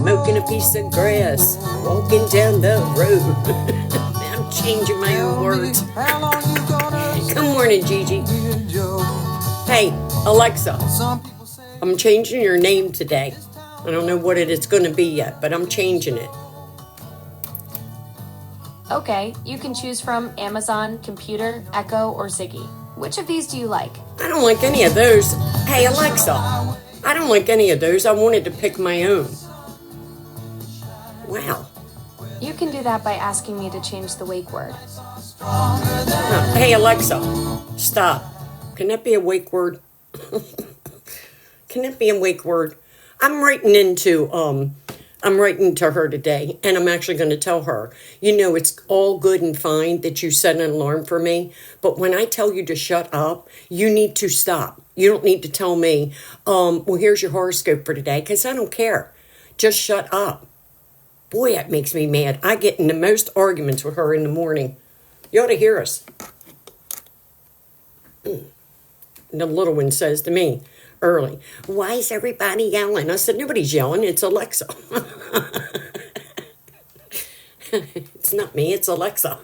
smoking a piece of grass, walking down the road. I'm changing my own words. Good morning, Gigi. Hey, Alexa, I'm changing your name today. I don't know what it's going to be yet, but I'm changing it. Okay, you can choose from Amazon, Computer, Echo, or Ziggy. Which of these do you like? I don't like any of those. Hey, Alexa, I don't like any of those. I wanted to pick my own. Wow. You can do that by asking me to change the wake word. Hey, Alexa, stop. Can that be a wake word? Can it be a wake word? I'm writing to her today, and I'm actually going to tell her, it's all good and fine that you set an alarm for me, but when I tell you to shut up, you need to stop. You don't need to tell me, well, here's your horoscope for today, because I don't care. Just shut up. Boy, that makes me mad. I get in the most arguments with her in the morning. You ought to hear us. The little one says to me early, why is everybody yelling? I said, nobody's yelling. It's Alexa. It's not me. It's Alexa.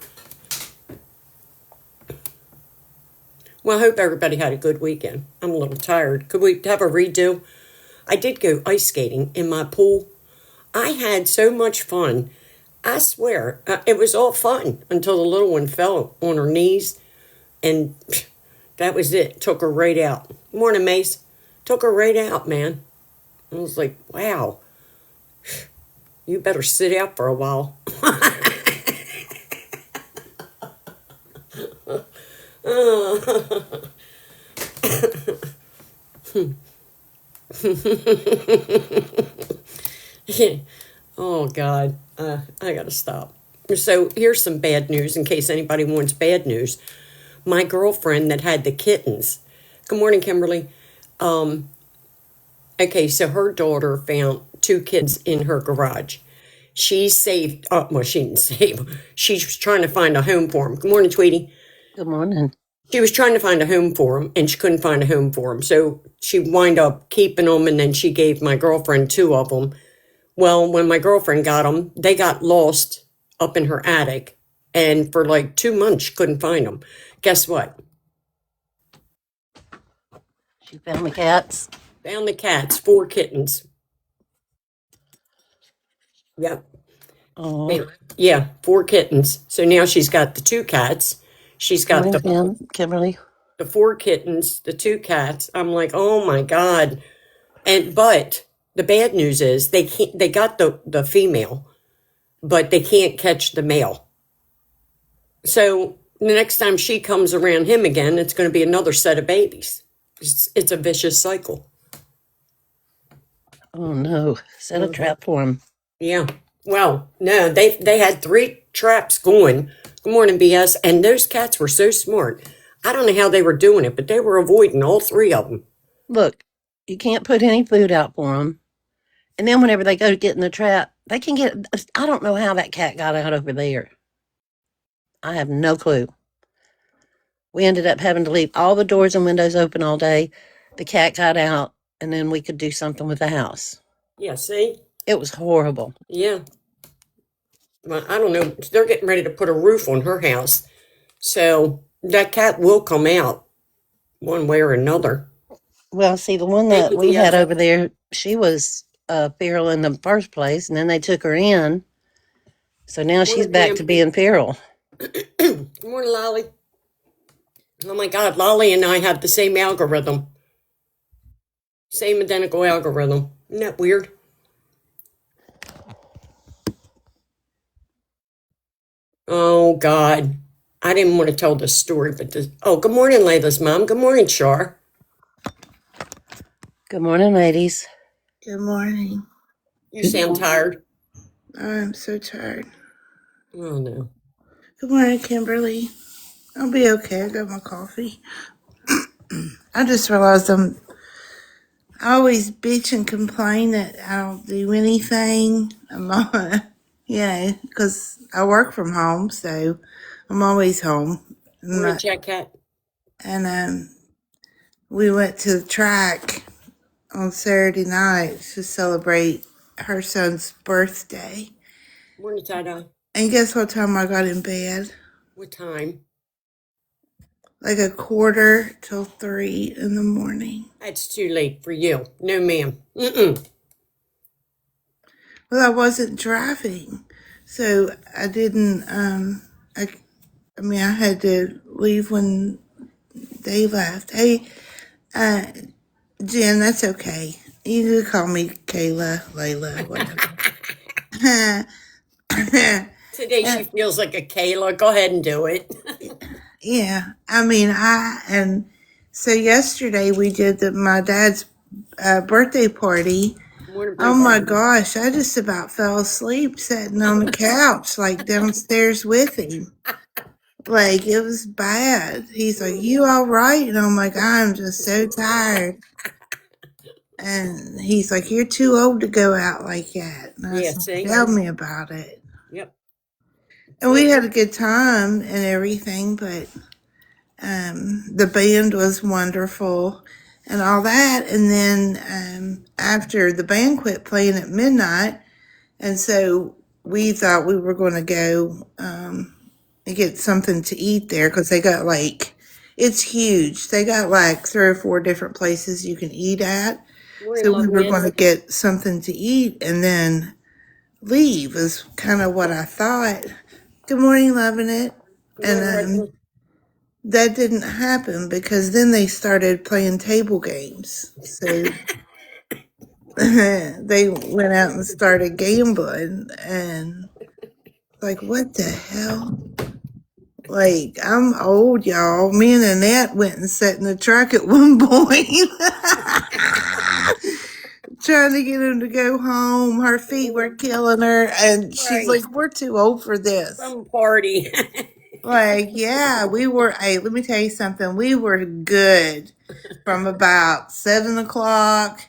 Well, I hope everybody had a good weekend. I'm a little tired. Could we have a redo? I did go ice skating in my pool. I had so much fun. I swear, it was all fun until the little one fell on her knees, and that was it. Took her right out. Morning, Mace. Took her right out, man. I was like, wow, you better sit out for a while. Oh, God. I got to stop. So here's some bad news in case anybody wants bad news. My girlfriend that had the kittens. Good morning, Kimberly. Okay, so her daughter found 2 kittens in her garage. She saved, well, she didn't save them. She was trying to find a home for them. Good morning, Tweety. Good morning. She was trying to find a home for them, and she couldn't find a home for them. So she wound up keeping them, and then she gave my girlfriend 2 of them. Well, when my girlfriend got them, they got lost up in her attic. And for like 2 months, she couldn't find them. Guess what? She found the cats. Found the cats, 4 kittens. Yep. Oh. Yeah, 4 kittens. So now she's got the 2 cats. She's got Kimberly. The 4 kittens, the 2 cats. I'm like, oh my God. But the bad news is they got the female, but they can't catch the male. So the next time she comes around him again, it's going to be another set of babies. It's a vicious cycle. Oh no! Set a trap for him. Yeah. Well, no, they had 3 traps going. Good morning, BS. And those cats were so smart. I don't know how they were doing it, but they were avoiding all 3 of them. Look, you can't put any food out for them. And then whenever they go to get in the trap, they can get, I don't know how that cat got out over there. I have no clue. We ended up having to leave all the doors and windows open all day. The cat got out, and then we could do something with the house. Yeah, see? It was horrible. Yeah. Well, I don't know. They're getting ready to put a roof on her house. So that cat will come out one way or another. Well, see, the one that we had over there, she was feral in the first place, and then they took her in. So now she's back to being feral. Good morning, Lolly. Oh my God, Lolly and I have the same algorithm. Same identical algorithm. Isn't that weird? Oh God. I didn't want to tell this story, but good morning, Layla's mom. Good morning, Char. Good morning, ladies. Good morning. You sound tired. I'm so tired. Oh no. Good morning, Kimberly. I'll be okay. I got my coffee. I just realized I always bitch and complain that I don't do anything. I'm not, because I work from home, so I'm always home. Morning, Cannacatt. And we went to the track on Saturday night to celebrate her son's birthday. Morning, Tada. And guess what time I got in bed? What time? Like 2:45 in the morning. That's too late for you. No, ma'am. Mm-mm. Well, I wasn't driving, so I didn't. I mean, I had to leave when they left. Hey, Jen, that's okay. You can call me Kayla, Layla, whatever. Today she feels like a Kayla. Go ahead and do it. Yeah, I mean, and so yesterday we did my dad's birthday party. Morning, Oh Blue my Heart. gosh, I just about fell asleep sitting on the couch, like downstairs with him. Like, it was bad. He's like, "You all right?" And I'm like, "I'm just so tired." And he's like, "You're too old to go out like that." And I Yeah, said, see? "Tell me about it." Yep. And we See? had a good time and everything, but the band was wonderful and all that. And then after the band quit playing at midnight, and so we thought we were going to go and get something to eat there because they got it's huge. They got like 3 or 4 different places you can eat at. Morning, So we loving were it. going to get something to eat and then leave is kind of what I thought. Good morning, loving it. Good And morning, Brittany. that didn't happen because then they started playing table games. So they went out and started gambling and like, what the hell? Like, I'm old, y'all. Me and Annette went and sat in the truck at one point. Trying to get him to go home. Her feet were killing her. And she's Right. like, we're too old for this. Some party. Like, yeah, we were. Hey, let me tell you something. We were good from about 7 o'clock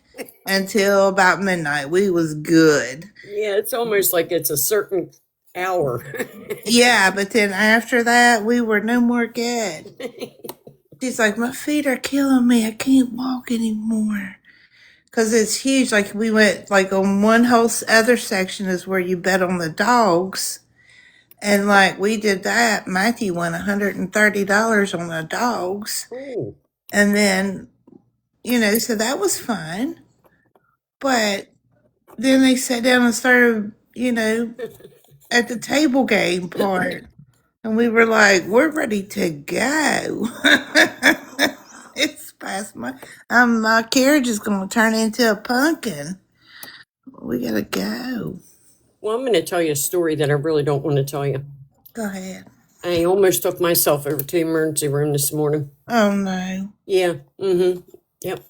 until about midnight. We was good. Yeah, it's almost like it's a certain hour. Yeah, but then after that, we were no more good. She's like, my feet are killing me. I can't walk anymore. Because it's huge. Like, we went, like, on one whole other section is where you bet on the dogs. And, like, we did that. Matthew won $130 on the dogs. Ooh. And then, so that was fun. But then they sat down and started, at the table game part. And we were like, we're ready to go. It's past my carriage is going to turn into a pumpkin. We got to go. Well, I'm going to tell you a story that I really don't want to tell you. Go ahead. I almost took myself over to the emergency room this morning. Oh, no. Yeah. Mm-hmm. Yep.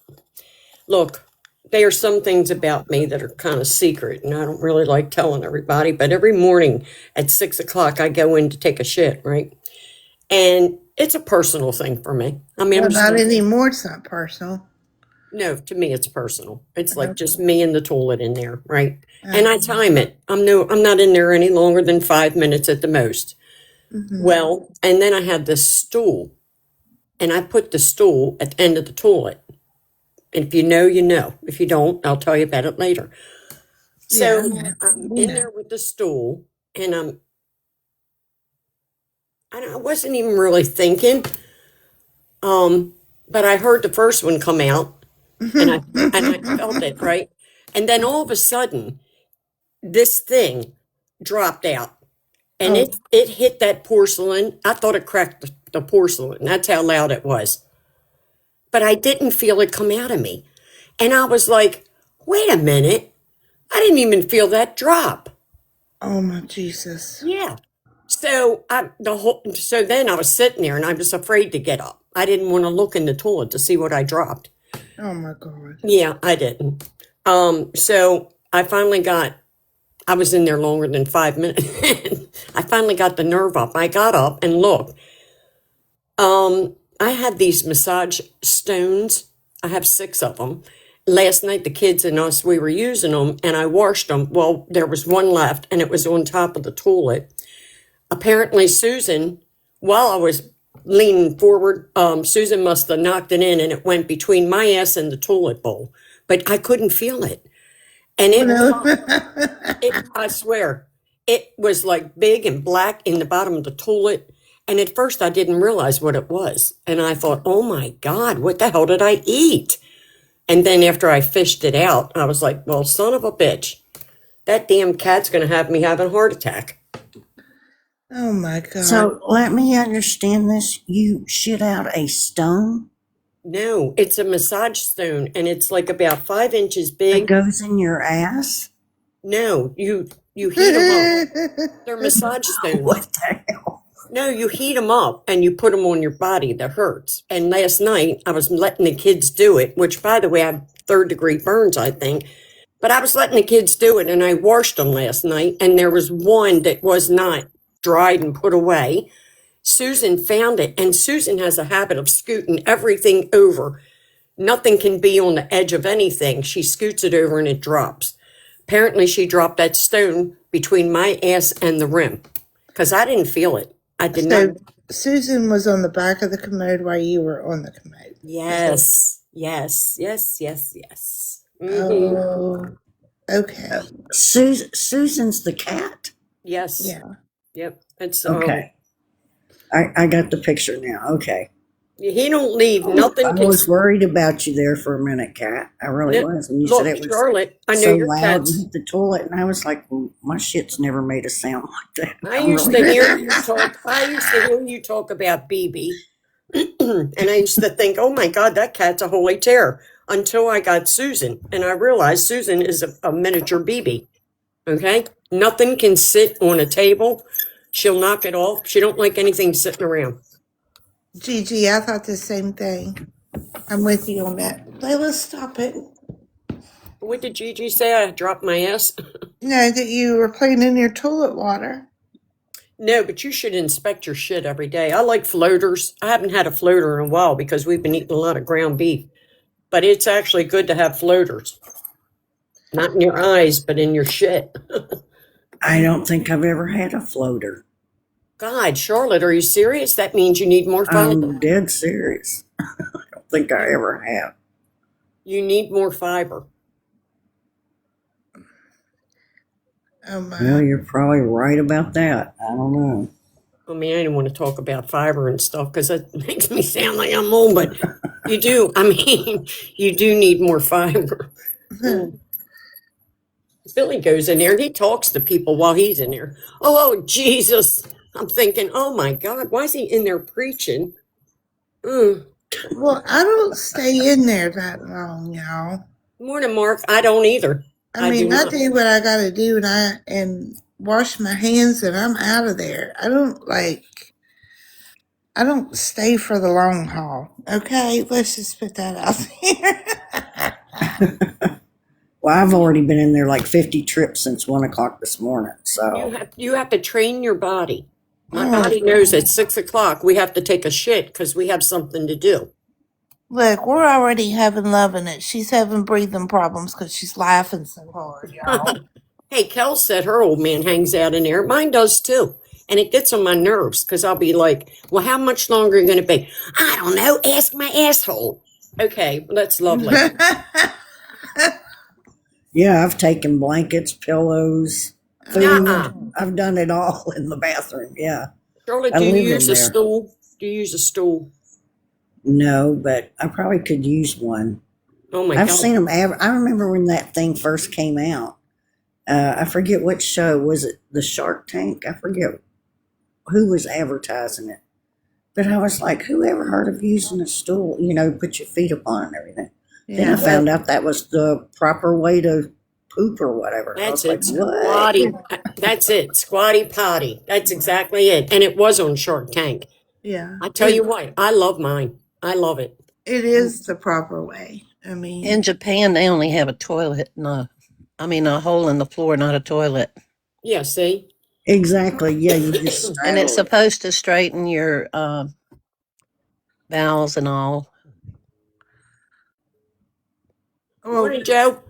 Look, there are some things about me that are kind of secret, and I don't really like telling everybody. But every morning at 6 o'clock, I go in to take a shit, right? And it's a personal thing for me. I mean, I'm Well, just not anymore. It's not personal. no, to me, it's personal. It's like Okay. just me and the toilet in there, right? And I time it. I'm not in there any longer than 5 minutes at the most. Mhm. Well, and then I have this stool, and I put the stool at the end of the toilet. And if you know, you know. If you don't, I'll tell you about it later. So Yeah. I'm in there with the stool, and I wasn't even really thinking. But I heard the first one come out, and I felt it, right? And then all of a sudden, this thing dropped out, and Oh, it hit that porcelain. I thought it cracked the porcelain. That's how loud it was. But I didn't feel it come out of me. And I was like, wait a minute. I didn't even feel that drop. oh my Jesus. Yeah. So then I was sitting there and I was afraid to get up. I didn't want to look in the toilet to see what I dropped. Oh my God. Yeah, I didn't. So I was in there longer than 5 minutes. I finally got the nerve up. I got up and looked. I had these massage stones. I have 6 of them. Last night, the kids and us, we were using them, and I washed them. Well, there was one left, and it was on top of the toilet. Apparently, Susan, while I was leaning forward, Susan must have knocked it in, and it went between my ass and the toilet bowl. But I couldn't feel it. And No. I swear, it was like big and black in the bottom of the toilet. And at first, I didn't realize what it was. And I thought, oh my God, what the hell did I eat? And then after I fished it out, I was like, well, son of a bitch, that damn cat's going to have me have a heart attack. Oh my God. So let me understand this. You shit out a stone No, it's a massage stone, and it's like about 5 inches that big. goes in your ass? No, you heat them up. They're massage stones. What the hell? No, you heat them up and you put them on your body that hurts. And last night I was letting the kids do it, which by the way, I have 3rd-degree burns, I think. But I was letting the kids do it and I washed them last night and there was one that was not dried and put away. Susan found it and Susan has a habit of scooting everything over. Nothing can be on the edge of anything. She scoots it over and it drops. Apparently she dropped that stone between my ass and the rim because I didn't feel it. I did not. Susan was on the back of the commode while you were on the commode. Yes. Mhm. Oh, okay. Susan's the cat? Yes. Yeah. Yep. It's Okay. I got the picture now. Okay. he don't leave nothing. I was worried about you there for a minute, Cat. I really was. And you Look, said it was Charlotte, I know so your loud cats. and hit the toilet. And I was like, well, my shit's never made a sound like that. I used to hear you talk. I used to hear you talk about BB, and I used to think, "Oh my God, that cat's a holy terror." Until I got Susan, and I realized Susan is a miniature BB. Okay, nothing can sit on a table. She'll knock it off. She don't like anything sitting around. Gigi, I thought the same thing. I'm with you on that. Layla, stop it. What did Gigi say? I dropped my ass. No, that you were playing in your toilet water. No, but you should inspect your shit every day. I like floaters. I haven't had a floater in a while because we've been eating a lot of ground beef. But it's actually good to have floaters. Not in your eyes, but in your shit. I don't think I've ever had a floater. God, Charlotte, are you serious? That means you need more fiber. I'm dead serious. I don't think I ever have. You need more fiber. Oh my. Well, you're probably right about that. I don't know. I mean, I didn't want to talk about fiber and stuff because that makes me sound like I'm old, but you do. I mean, you do need more fiber. Billy goes in there and he talks to people while he's in there. Oh, Jesus. I'm thinking, oh my God, why is he in there preaching? Well, I don't stay in there that long, y'all. Morning, Mark. I don't either. I mean, I do what I gotta do and wash my hands and I'm out of there. I don't stay for the long haul. Okay, let's just put that out there. Well, I've already been in there like 50 trips since 1 o'clock this morning. So You have to train your body. My body knows at 6 o'clock we have to take a shit because we have something to do. Look, we're already loving it. She's having breathing problems because she's laughing so hard, y'all. Hey, Kel said her old man hangs out in there. Mine does too. And it gets on my nerves because I'll be like, well, how much longer are you going to be? I don't know. Ask my asshole. Okay, well, that's lovely. yeah, I've taken blankets, pillows, food. I've done it all in the bathroom. Yeah. Charlotte, do you use a stool? Do you use a stool? No, but I probably could use one. Oh my God. I've seen them. I remember when that thing first came out. I forget which show. Was it the Shark Tank? I forget who was advertising it. But I was like, who ever heard of using a stool, put your feet upon and everything. Yeah, then I found out that was the proper way to poop or whatever. That's it. Squatty. That's it. Squatty potty. That's exactly it. And it was on Shark Tank. Yeah. I tell you what, I love mine. I love it. It is the proper way. I mean, in Japan, they only have a toilet, a hole in the floor, not a toilet. Yeah, see? Exactly. Yeah, you just and it's supposed to straighten your bowels and all. Morning, Joe.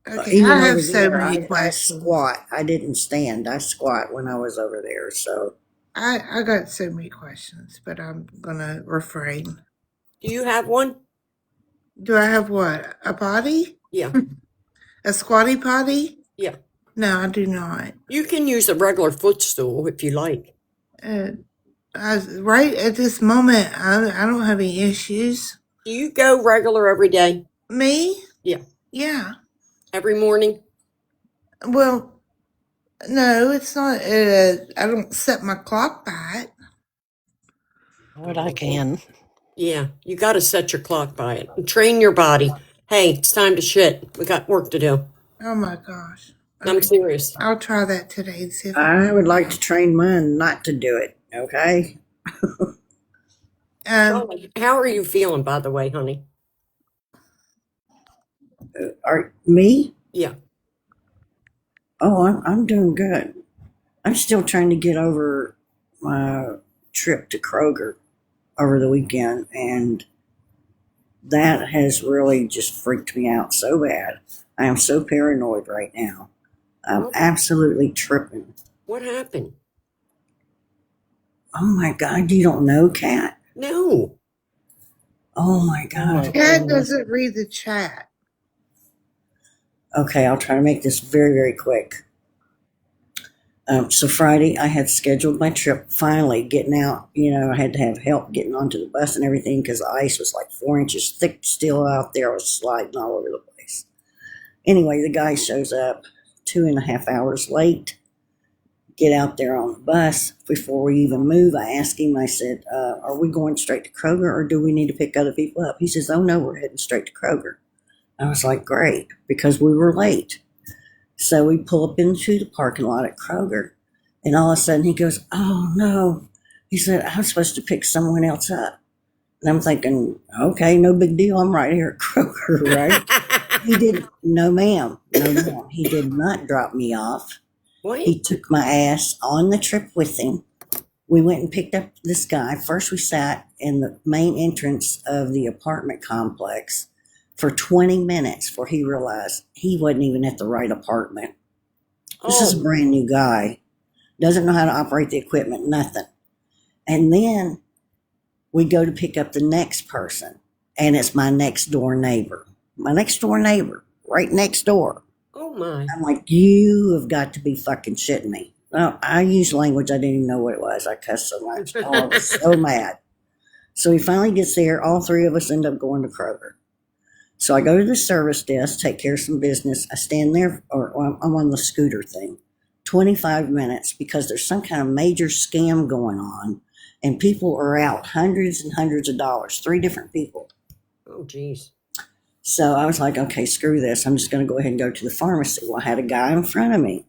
Okay, I have so many questions. I squat. I didn't stand. I squat when I was over there. So I got so many questions, but I'm gonna refrain. Do you have one? Do I have what? A body? Yeah. A squatty potty? Yeah. No, I do not. You can use a regular footstool if you like. Right at this moment, I don't have any issues. Do you go regular every day? Me? Yeah. Yeah. Every morning? Well, no, it's not. I don't set my clock by it. What I can. Yeah, you got to set your clock by it and train your body. Hey, it's time to shit. We got work to do. Oh my gosh. I'm serious. I'll try that today and see if I would like to train mine not to do it. Okay. How are you feeling, by the way, honey? Are me? Yeah. Oh, I'm doing good. I'm still trying to get over my trip to Kroger over the weekend, and that has really just freaked me out so bad. I am so paranoid right now. I'm absolutely tripping. What happened? Oh my God, you don't know, Kat? No. Oh my God. Cat doesn't read the chat. Okay, I'll try to make this very, very quick. So Friday, I had scheduled my trip. Finally, getting out. I had to have help getting onto the bus and everything because the ice was like 4 inches thick still out there. I was sliding all over the place. Anyway, the guy shows up 2.5 hours late. Get out there on the bus. Before we even move, I asked him, I said, are we going straight to Kroger or do we need to pick other people up? He says, oh no, we're heading straight to Kroger. I was like, great, because we were late. So we pull up into the parking lot at Kroger, and all of a sudden he goes, oh no. He said, I'm supposed to pick someone else up. And I'm thinking, okay, no big deal. I'm right here at Kroger, right? He didn't, no ma'am, no ma'am. He did not drop me off. What? He took my ass on the trip with him. We went and picked up this guy. First, we sat in the main entrance of the apartment complex for 20 minutes before he realized he wasn't even at the right apartment. This is a brand new guy. Doesn't know how to operate the equipment, nothing. And then we go to pick up the next person, and it's my next door neighbor. My next door neighbor, right next door. Oh my. I'm like, you have got to be fucking shitting me. Well, I used language I didn't even know what it was. I cussed so much. Oh, I was so mad. So he finally gets there. All three of us end up going to Kroger. So I go to the service desk, take care of some business. I stand there, or I'm on the scooter thing, 25 minutes because there's some kind of major scam going on, and people are out hundreds and hundreds of dollars, 3 different people. Oh, geez. So I was like, okay, screw this. I'm just going to go ahead and go to the pharmacy. Well, I had a guy in front of me.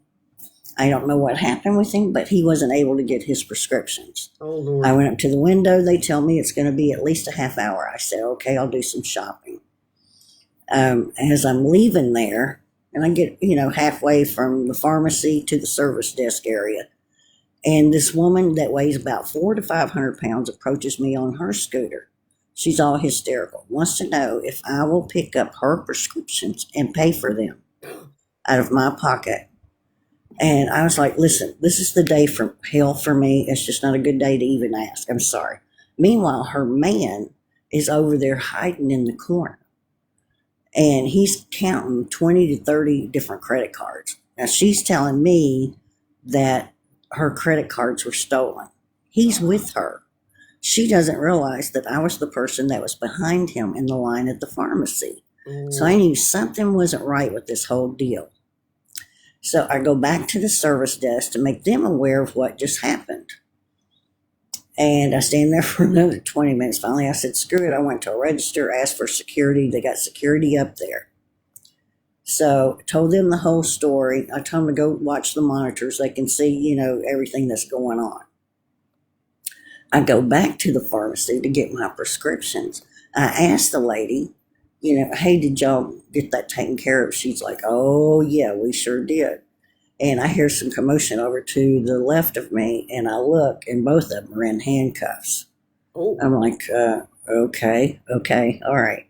I don't know what happened with him, but he wasn't able to get his prescriptions. Oh, Lord. I went up to the window. They tell me it's going to be at least a half hour. I said, okay, I'll do some shopping. As I'm leaving there, and I get, halfway from the pharmacy to the service desk area, and this woman that weighs about 400 to 500 pounds approaches me on her scooter. She's all hysterical, wants to know if I will pick up her prescriptions and pay for them out of my pocket. And I was like, listen, this is the day from hell for me. It's just not a good day to even ask. I'm sorry. Meanwhile, her man is over there hiding in the corner. And he's counting 20 to 30 different credit cards. Now, she's telling me that her credit cards were stolen. He's with her. She doesn't realize that I was the person that was behind him in the line at the pharmacy. So I knew something wasn't right with this whole deal. So I go back to the service desk to make them aware of what just happened. And I stand there for another 20 minutes. Finally, I said, screw it. I went to a register, asked for security. They got security up there. So I told them the whole story. I told them to go watch the monitors. They can see, everything that's going on. I go back to the pharmacy to get my prescriptions. I asked the lady, hey, did y'all get that taken care of? She's like, oh, yeah, we sure did. And I hear some commotion over to the left of me, and I look, and both of them are in handcuffs. Oh. I'm like, okay, all right.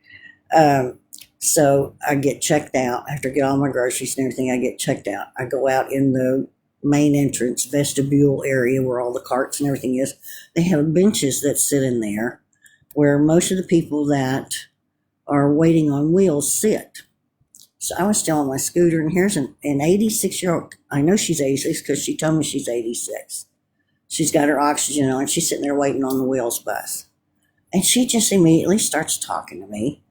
So I get checked out. After I get all my groceries and everything, I get checked out. I go out in the main entrance vestibule area where all the carts and everything is. They have benches that sit in there where most of the people that are waiting on wheels sit. So I was still on my scooter, and here's an 86-year-old. I know she's 86 because she told me she's 86. She's got her oxygen on, and she's sitting there waiting on the wheels bus. And she just immediately starts talking to me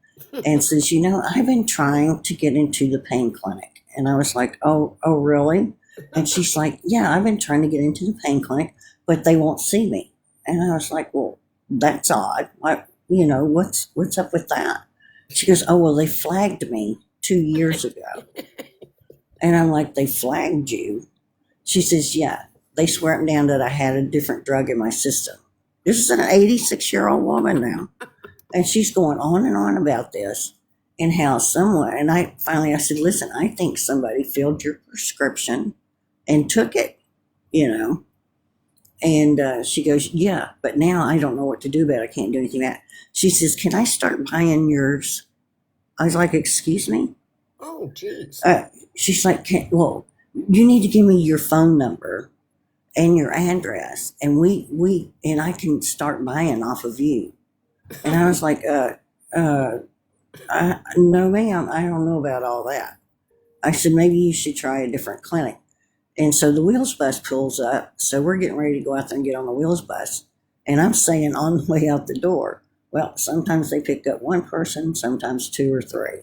and says, I've been trying to get into the pain clinic. And I was like, oh, really? And she's like, yeah, I've been trying to get into the pain clinic, but they won't see me. And I was like, well, that's odd. What's up with that? She goes, oh, well, they flagged me 2 years ago. And I'm like, they flagged you? She says, yeah, they swear up and down that I had a different drug in my system. This is an 86-year-old woman now. And she's going on and on about this and how someone, and I said, listen, I think somebody filled your prescription and took it, And she goes, yeah, but now I don't know what to do about it. I can't do anything about it. She says, can I start buying yours? I was like, excuse me? Oh, geez. She's like, you need to give me your phone number and your address, and and I can start buying off of you. And I was like, no, ma'am, I don't know about all that. I said, maybe you should try a different clinic. And so the wheels bus pulls up. So we're getting ready to go out there and get on the wheels bus. And I'm saying on the way out the door, well, sometimes they pick up one person, sometimes 2 or 3.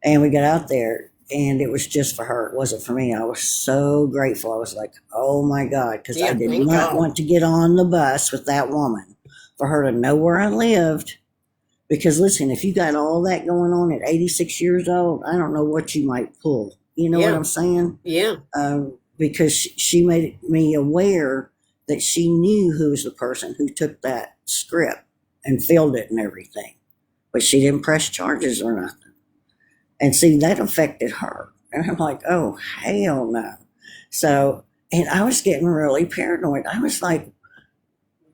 And we got out there, and it was just for her. It wasn't for me. I was so grateful. I was like, oh my God, because I did not want to get on the bus with that woman, for her to know where I lived. Because listen, if you got all that going on at 86 years old, I don't know what you might pull. You know what I'm saying? Yeah. Because she made me aware that she knew who was the person who took that script and filled it and everything. But she didn't press charges or nothing. And see, that affected her. And I'm like, oh, hell no. So, and I was getting really paranoid. I was like,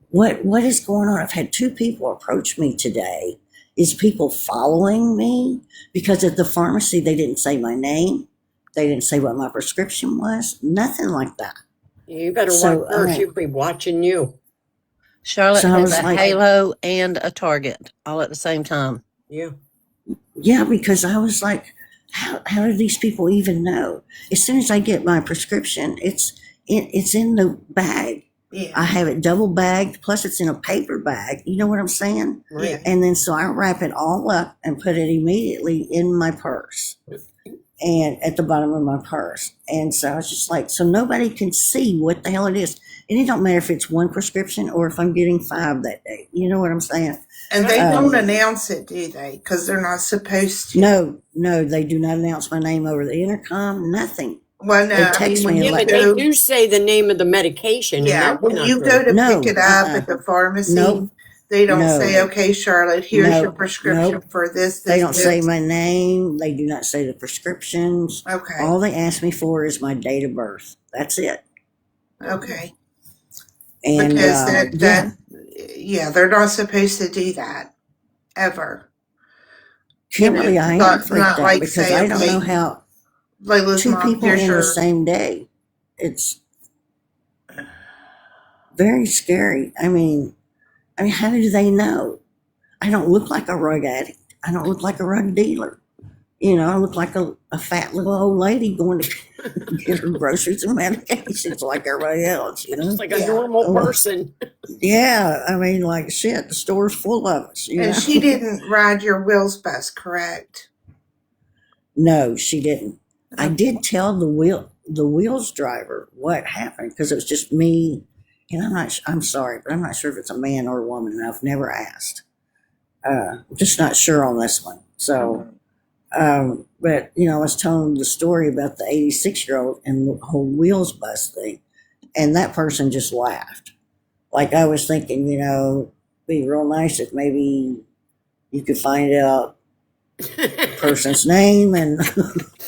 what is going on? I've had 2 people approach me today. Is people following me? Because at the pharmacy, they didn't say my name. They didn't say what my prescription was. Nothing like that. You better watch her. She'll be watching you. Charlotte has a halo and a target all at the same time. Yeah. Yeah, because I was like, how do these people even know? As soon as I get my prescription, it's in the bag. Yeah. I have it double bagged, plus it's in a paper bag. You know what I'm saying? Right. And then so I wrap it all up and put it immediately in my purse and at the bottom of my purse. And so I was just like, so nobody can see what the hell it is. And it don't matter if it's 1 prescription or if I'm getting 5 that day. You know what I'm saying? And they don't announce it, do they? Because they're not supposed to. No, they do not announce my name over the intercom, nothing. Well, no, they text me. But they do say the name of the medication. Yeah, when you go to pick it up at the pharmacy, they don't say, okay, Charlotte, here's your prescription for this. They don't say my name. They do not say the prescriptions. Okay. All they ask me for is my date of birth. That's it. Okay. And because they're not supposed to do that ever. Kimberly, I am freaked out because I don't know how 2 people in the same day. It's very scary. I mean, how do they know? I don't look like a rug addict. I don't look like a rug dealer. I look like a fat little old lady going to get her groceries and medications like everybody else. Just like a normal person. Yeah, like shit. The store's full of us. And she didn't ride your wheels bus, correct? No, she didn't. I did tell the wheels driver what happened because it was just me. And I'm sorry, but I'm not sure if it's a man or a woman, and I've never asked. I'm just not sure on this one. So, but I was telling the story about the 86-year-old and the whole wheels bus thing, and that person just laughed. Like I was thinking, it'd be real nice if maybe you could find out the person's name and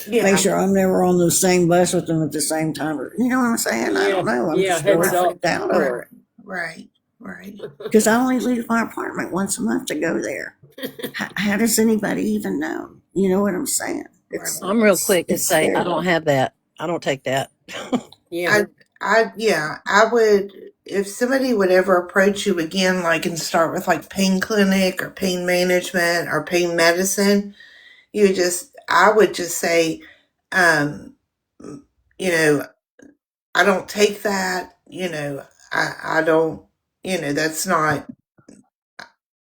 make sure I'm never on the same bus with them at the same time. Or, you know what I'm saying? I don't know. I'm just really freaked out over it. Right. Because I only leave my apartment once a month to go there. How does anybody even know? You know what I'm saying? I'm real quick to say scary. I don't have that. I don't take that. I would, if somebody would ever approach you again, and start with pain clinic or pain management or pain medicine, I would just say, um, you know, I don't take that, I don't, that's not,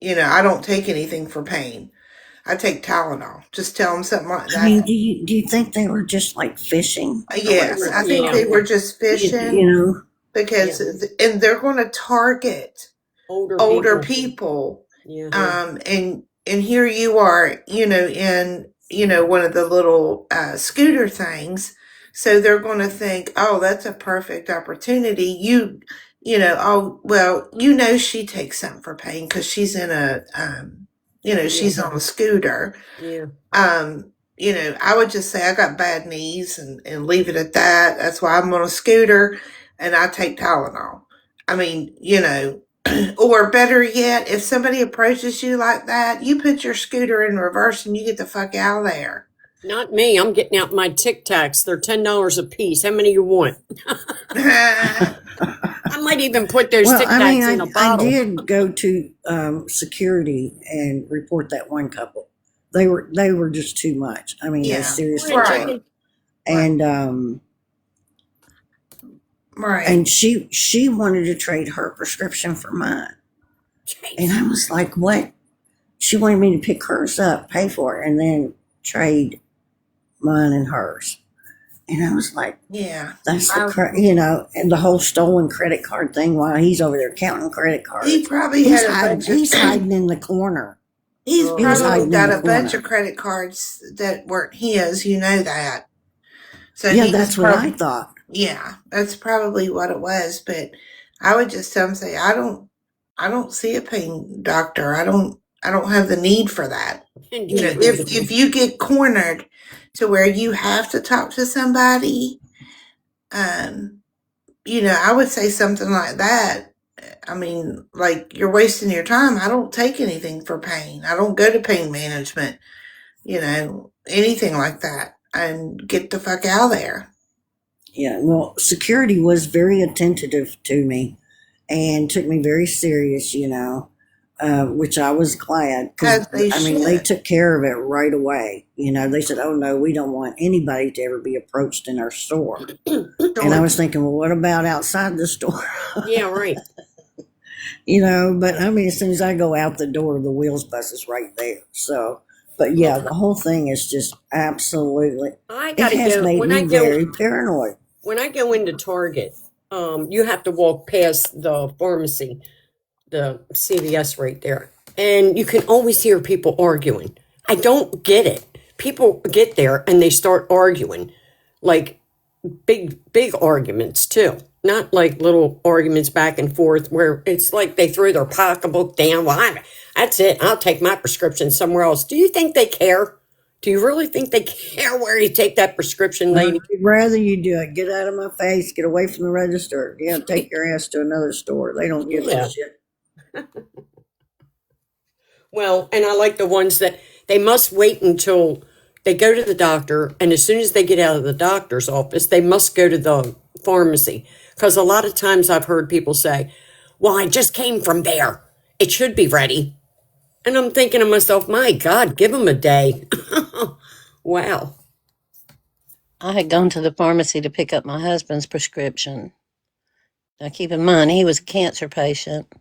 I don't take anything for pain. I take Tylenol. Just tell them something like I mean, that. do you think they were just like fishing or Yes, whatever? I think Yeah, they were just fishing You know, yeah. because, and they're going to target Older older people. people. Yeah. And here you are, in, one of the little scooter things. So they're going to think, oh, that's a perfect opportunity. Oh, well, she takes something for pain because she's in she's on a scooter. Yeah. I would just say I got bad knees and leave it at that. That's why I'm on a scooter and I take Tylenol. I mean, or better yet, if somebody approaches you like that, you put your scooter in reverse and you get the fuck out of there. Not me. I'm getting out my Tic Tacs. They're $10 a piece. How many you want? I might even put those well, Tic I mean, Tacs in a I bottle. did go to security and report that one couple. They were just too much. I mean, they Yeah, seriously right, were. And right. and she wanted to trade her prescription for mine, and I was like, what? She wanted me to pick hers up, pay for it, and then trade mine and hers. And I was like, Yeah. that's and the whole stolen credit card thing while he's over there counting credit cards. He probably had a bunch He's hiding in the corner. He's Oh, He was probably hiding in got the a bunch corner. of credit cards that weren't his, that. So Yeah, he was that's what I probably, thought. yeah, that's probably what it was. But I would just tell him, say, I don't see a pain doctor. I don't have the need for that. and If you get cornered to where you have to talk to somebody, um, I would say something like that. I mean, like, you're wasting your time. I don't take anything for pain. I don't go to pain management, anything like that. And get the fuck out of there. Yeah, well, security was very attentive to me and took me very serious, which I was glad because, As they I mean, they should. took care of it right away. They said, oh, no, we don't want anybody to ever be approached in our store. And I was thinking, well, what about outside the store? yeah, right. But I mean, as soon as I go out the door, the wheels bus is right there. So, but yeah, the whole thing is just absolutely, I it gotta has go made me very paranoid. when I go into Target. You have to walk past the pharmacy, the CVS right there, and you can always hear people arguing. I don't get it. People get there and they start arguing, like big arguments too. Not like little arguments back and forth where it's like they threw their pocketbook down. Well, that's it. I'll take my prescription somewhere else. Do you think they care? Do you really think they care where you take that prescription, lady? I'd rather you do it. Get out of my face. Get away from the register. Yeah, take your ass to another store. They don't give a Yeah. shit. Well, and I like the ones that they must wait until they go to the doctor, and as soon as they get out of the doctor's office, they must go to the pharmacy. Because a lot of times I've heard people say, well, I just came from there. It should be ready. And I'm thinking to myself, my God, give them a day. Wow. I had gone to the pharmacy to pick up my husband's prescription. Now, keep in mind, he was a cancer patient,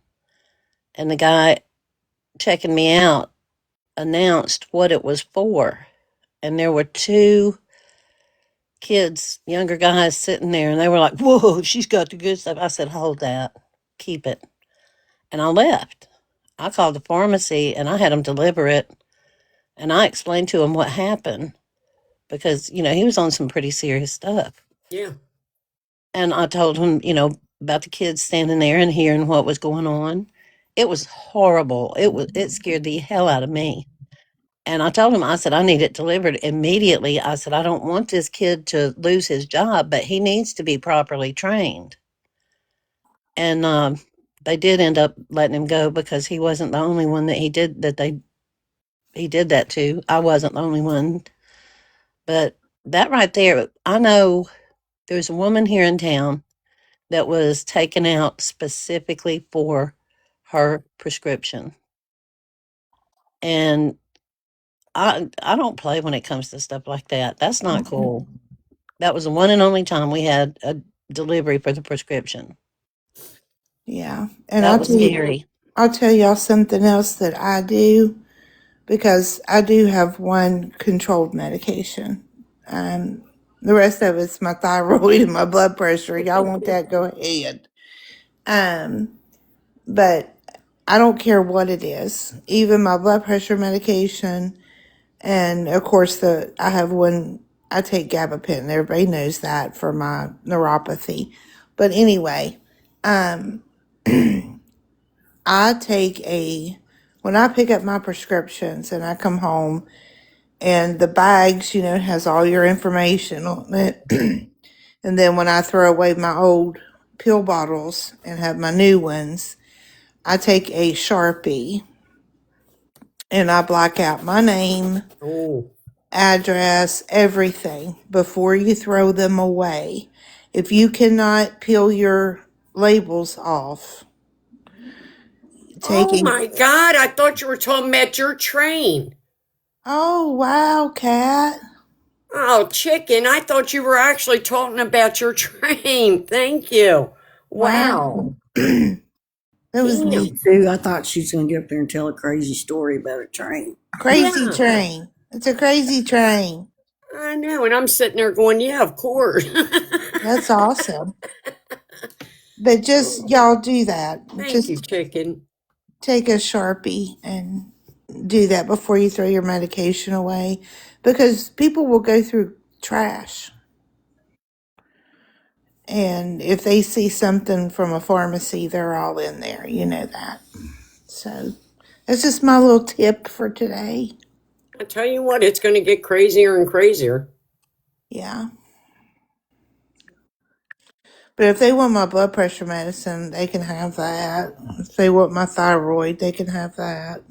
and the guy checking me out announced what it was for. And there were two kids, younger guys, sitting there, and they were like, whoa, she's got the good stuff. I said, hold that, keep it. And I left. I called the pharmacy and I had them deliver it. And I explained to him what happened because, he was on some pretty serious stuff. Yeah. And I told him, about the kids standing there and hearing what was going on. It was horrible. It scared the hell out of me. And I told him, I said, I need it delivered immediately. I said, I don't want this kid to lose his job, but he needs to be properly trained. And they did end up letting him go because he wasn't the only one that he did that to. I wasn't the only one. But that right there, I know there's a woman here in town that was taken out specifically for her prescription. And I don't play when it comes to stuff like that. That's not cool. That was the one and only time we had a delivery for the prescription. Yeah. And That was scary. I'll tell y'all something else that I do, because I do have one controlled medication. The rest of it's my thyroid and my blood pressure. Y'all want that? Go ahead. But I don't care what it is. Even my blood pressure medication, and of course I have one. I take gabapentin. Everybody knows that for my neuropathy. But anyway, I take when I pick up my prescriptions and I come home, and the bags, has all your information on it. And then when I throw away my old pill bottles and have my new ones, I take a Sharpie and I block out my name, Oh, address, everything before you throw them away. If you cannot peel your labels off, oh taking. my God! I thought you were talking about your train. Oh, wow, Cat. Oh, chicken! I thought you were actually talking about your train. Thank you. Wow. Wow. That was Damn. Me neat. too. I thought she was going to get up there and tell a crazy story about a train. Crazy Yeah, train. It's a crazy train. I know. And I'm sitting there going, yeah, of course. That's awesome. But just y'all do that. Thank you, Just chicken. take a Sharpie and do that before you throw your medication away, because people will go through trash. And if they see something from a pharmacy, they're all in there. You know that. So that's just my little tip for today. I tell you what, it's going to get crazier and crazier. Yeah. But if they want my blood pressure medicine, they can have that. If they want my thyroid, they can have that.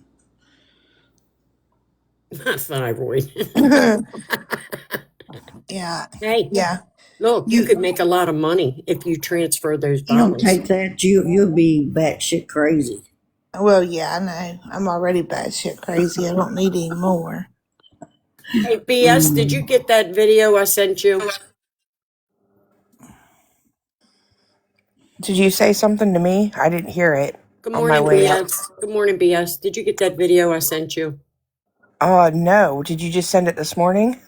My thyroid. Yeah. Hey, Yeah. look, you could You make a lot of money if you transfer those You don't bottles. take that, you'll be batshit crazy. Well, yeah, I know. I'm already batshit crazy. I don't need any more. Hey, BS, did you Mm. get that video I sent you? Did you say something to me? I didn't hear it Good on my morning, way up. BS. Good morning, BS. Did you get that video I sent you? No. Did you just send it this morning?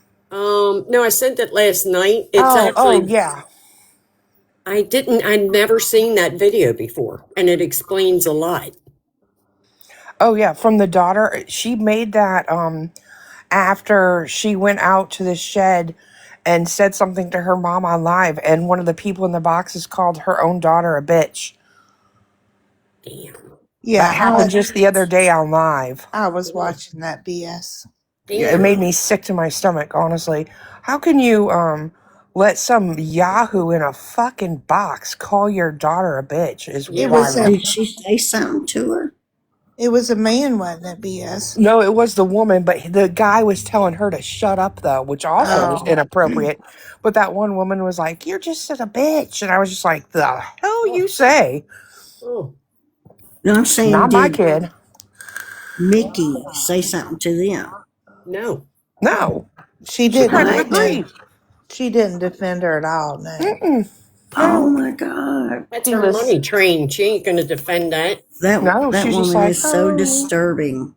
No, I sent it last night. It's Oh, actually, yeah. I'd never seen that video before, and it explains a lot. Oh, yeah. From the daughter. She made that after she went out to the shed and said something to her mom on live, and one of the people in the boxes called her own daughter a bitch. Damn. That Yeah, happened just the other day on live. I was Oh, watching that BS. Yeah, it made damn. me sick to my stomach, honestly. How can you let some yahoo in a fucking box call your daughter a bitch is It Yeah. was wild. Did she say something to her? a man, wasn't it, BS? No, it was the woman, but the guy was telling her to shut up though, which also was Oh, inappropriate. But that one woman was like, "You're just a bitch," and I was just like, "The hell Oh, you say?" oh, No, I'm saying, Not my did kid. Mickey say something to them? no. No, she she didn't. kind of What? agreed. She didn't defend her at all. No. Mm-mm. Oh No, my God. That's she her was. money train. She ain't going to defend that. No, That she's just woman like, is so oh. disturbing.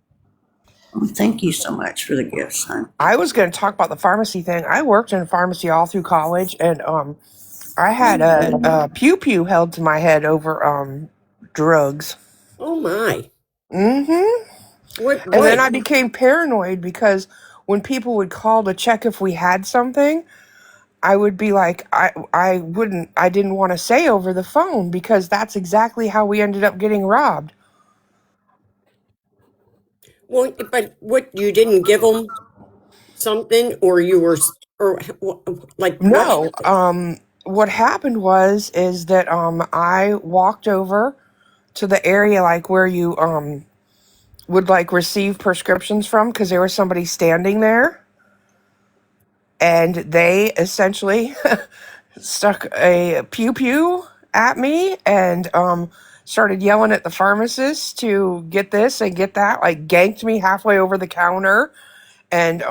Oh, thank you so much for the gifts, hon. I was going to talk about the pharmacy thing. I worked in a pharmacy all through college, and I had a pew pew held to my head over drugs. Oh, my. Mm-hmm. What, And then what? I became paranoid because when people would call to check if we had something, I would be like, I didn't want to say over the phone because that's exactly how we ended up getting robbed. But what, you didn't give them something, or you were, or like what No, happened? what happened is that I walked over to the area like where you would like receive prescriptions from because there was somebody standing there, and they essentially stuck a pew pew at me and started yelling at the pharmacist to get this and get that, like ganked me halfway over the counter And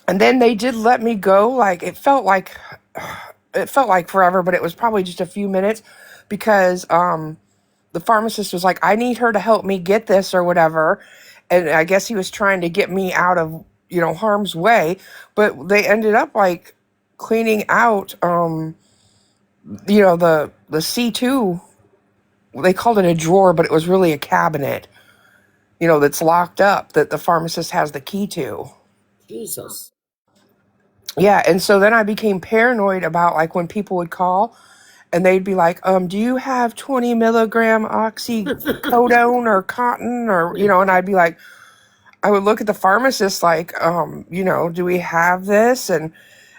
and then they did let me go. Like it felt like forever, but it was probably just a few minutes because the pharmacist was like, I need her to help me get this or whatever. And I guess he was trying to get me out of, harm's way. But they ended up like cleaning out, the C2. They called it a drawer, but it was really a cabinet, that's locked up that the pharmacist has the key to. Jesus. Yeah. And so then I became paranoid about like when people would call and they'd be like, do you have 20 milligram oxycodone or cotton or, and I'd be like, I would look at the pharmacist like, do we have this?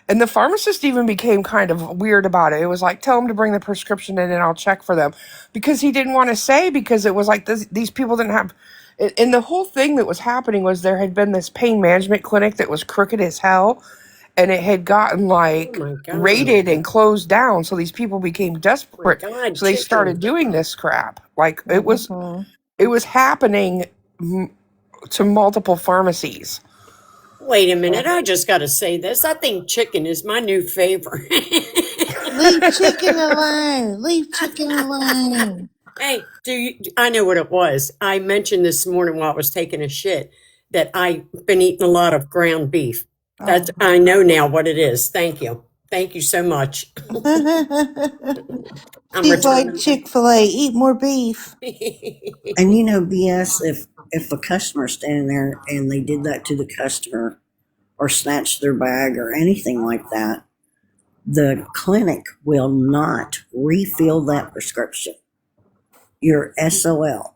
And the pharmacist even became kind of weird about it. It was like, tell him to bring the prescription in and I'll check for them. Because he didn't want to say, because it was like these people didn't have. And the whole thing that was happening was there had been this pain management clinic that was crooked as hell. And it had gotten Oh like my God. raided and closed down. So these people became Oh my desperate. God, So they started chicken. doing this crap. Like Mhm. it was happening to multiple pharmacies. Wait a minute. I just got to say this. I think chicken is my new favorite. Leave chicken alone. Leave chicken alone. Hey, I know what it was. I mentioned this morning while I was taking a shit that I've been eating a lot of ground beef. Oh. I know now what it is. Thank you. Thank you so much. I'm She's like returning. Chick-fil-A. Eat more beef. And BS, if a customer's standing there and they did that to the customer or snatched their bag or anything like that, the clinic will not refill that prescription. You're SOL.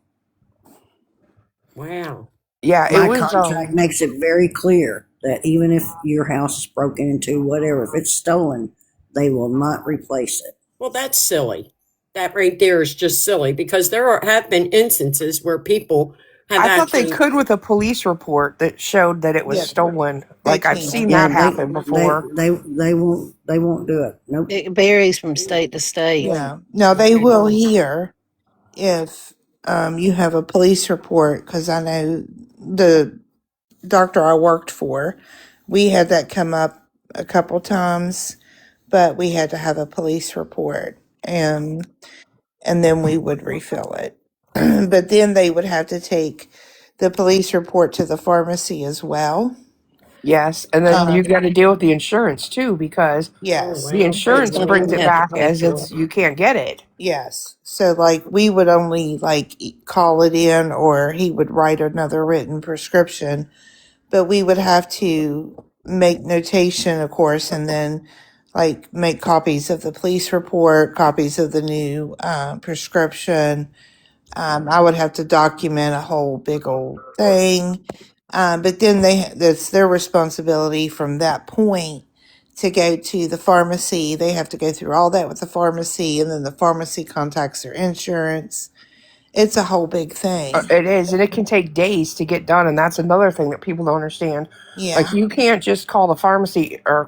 Wow. Yeah, it My was contract makes it very clear that even if your house is broken into, whatever, if it's stolen, they will not replace it. Well, that's silly. That right there is just silly because have been instances where people have I thought they actually. could with a police report that showed that it was Yeah, stolen. they Like I've can. seen Yeah, that happen before. they won't do it. Nope. It varies from state to state. Yeah. Now they will hear if you have a police report, because I know the doctor I worked for, we had that come up a couple times, but we had to have a police report, and then we would refill it. But then they would have to take the police report to the pharmacy as well. Yes, and then you got to deal with the insurance too because Oh Yes. the wow. It's insurance something brings you it have to back pay as for. you can't get it. Yes. So like we would only like call it in, or he would write another written prescription, but we would have to make notation, of course, and then like make copies of the police report, copies of the new prescription. I would have to document a whole big old thing. But then that's their responsibility from that point to go to the pharmacy. They have to go through all that with the pharmacy, and then the pharmacy contacts their insurance. It's a whole big thing. It is, and it can take days to get done, and that's another thing that people don't understand. Like Yeah. you can't just call the pharmacy or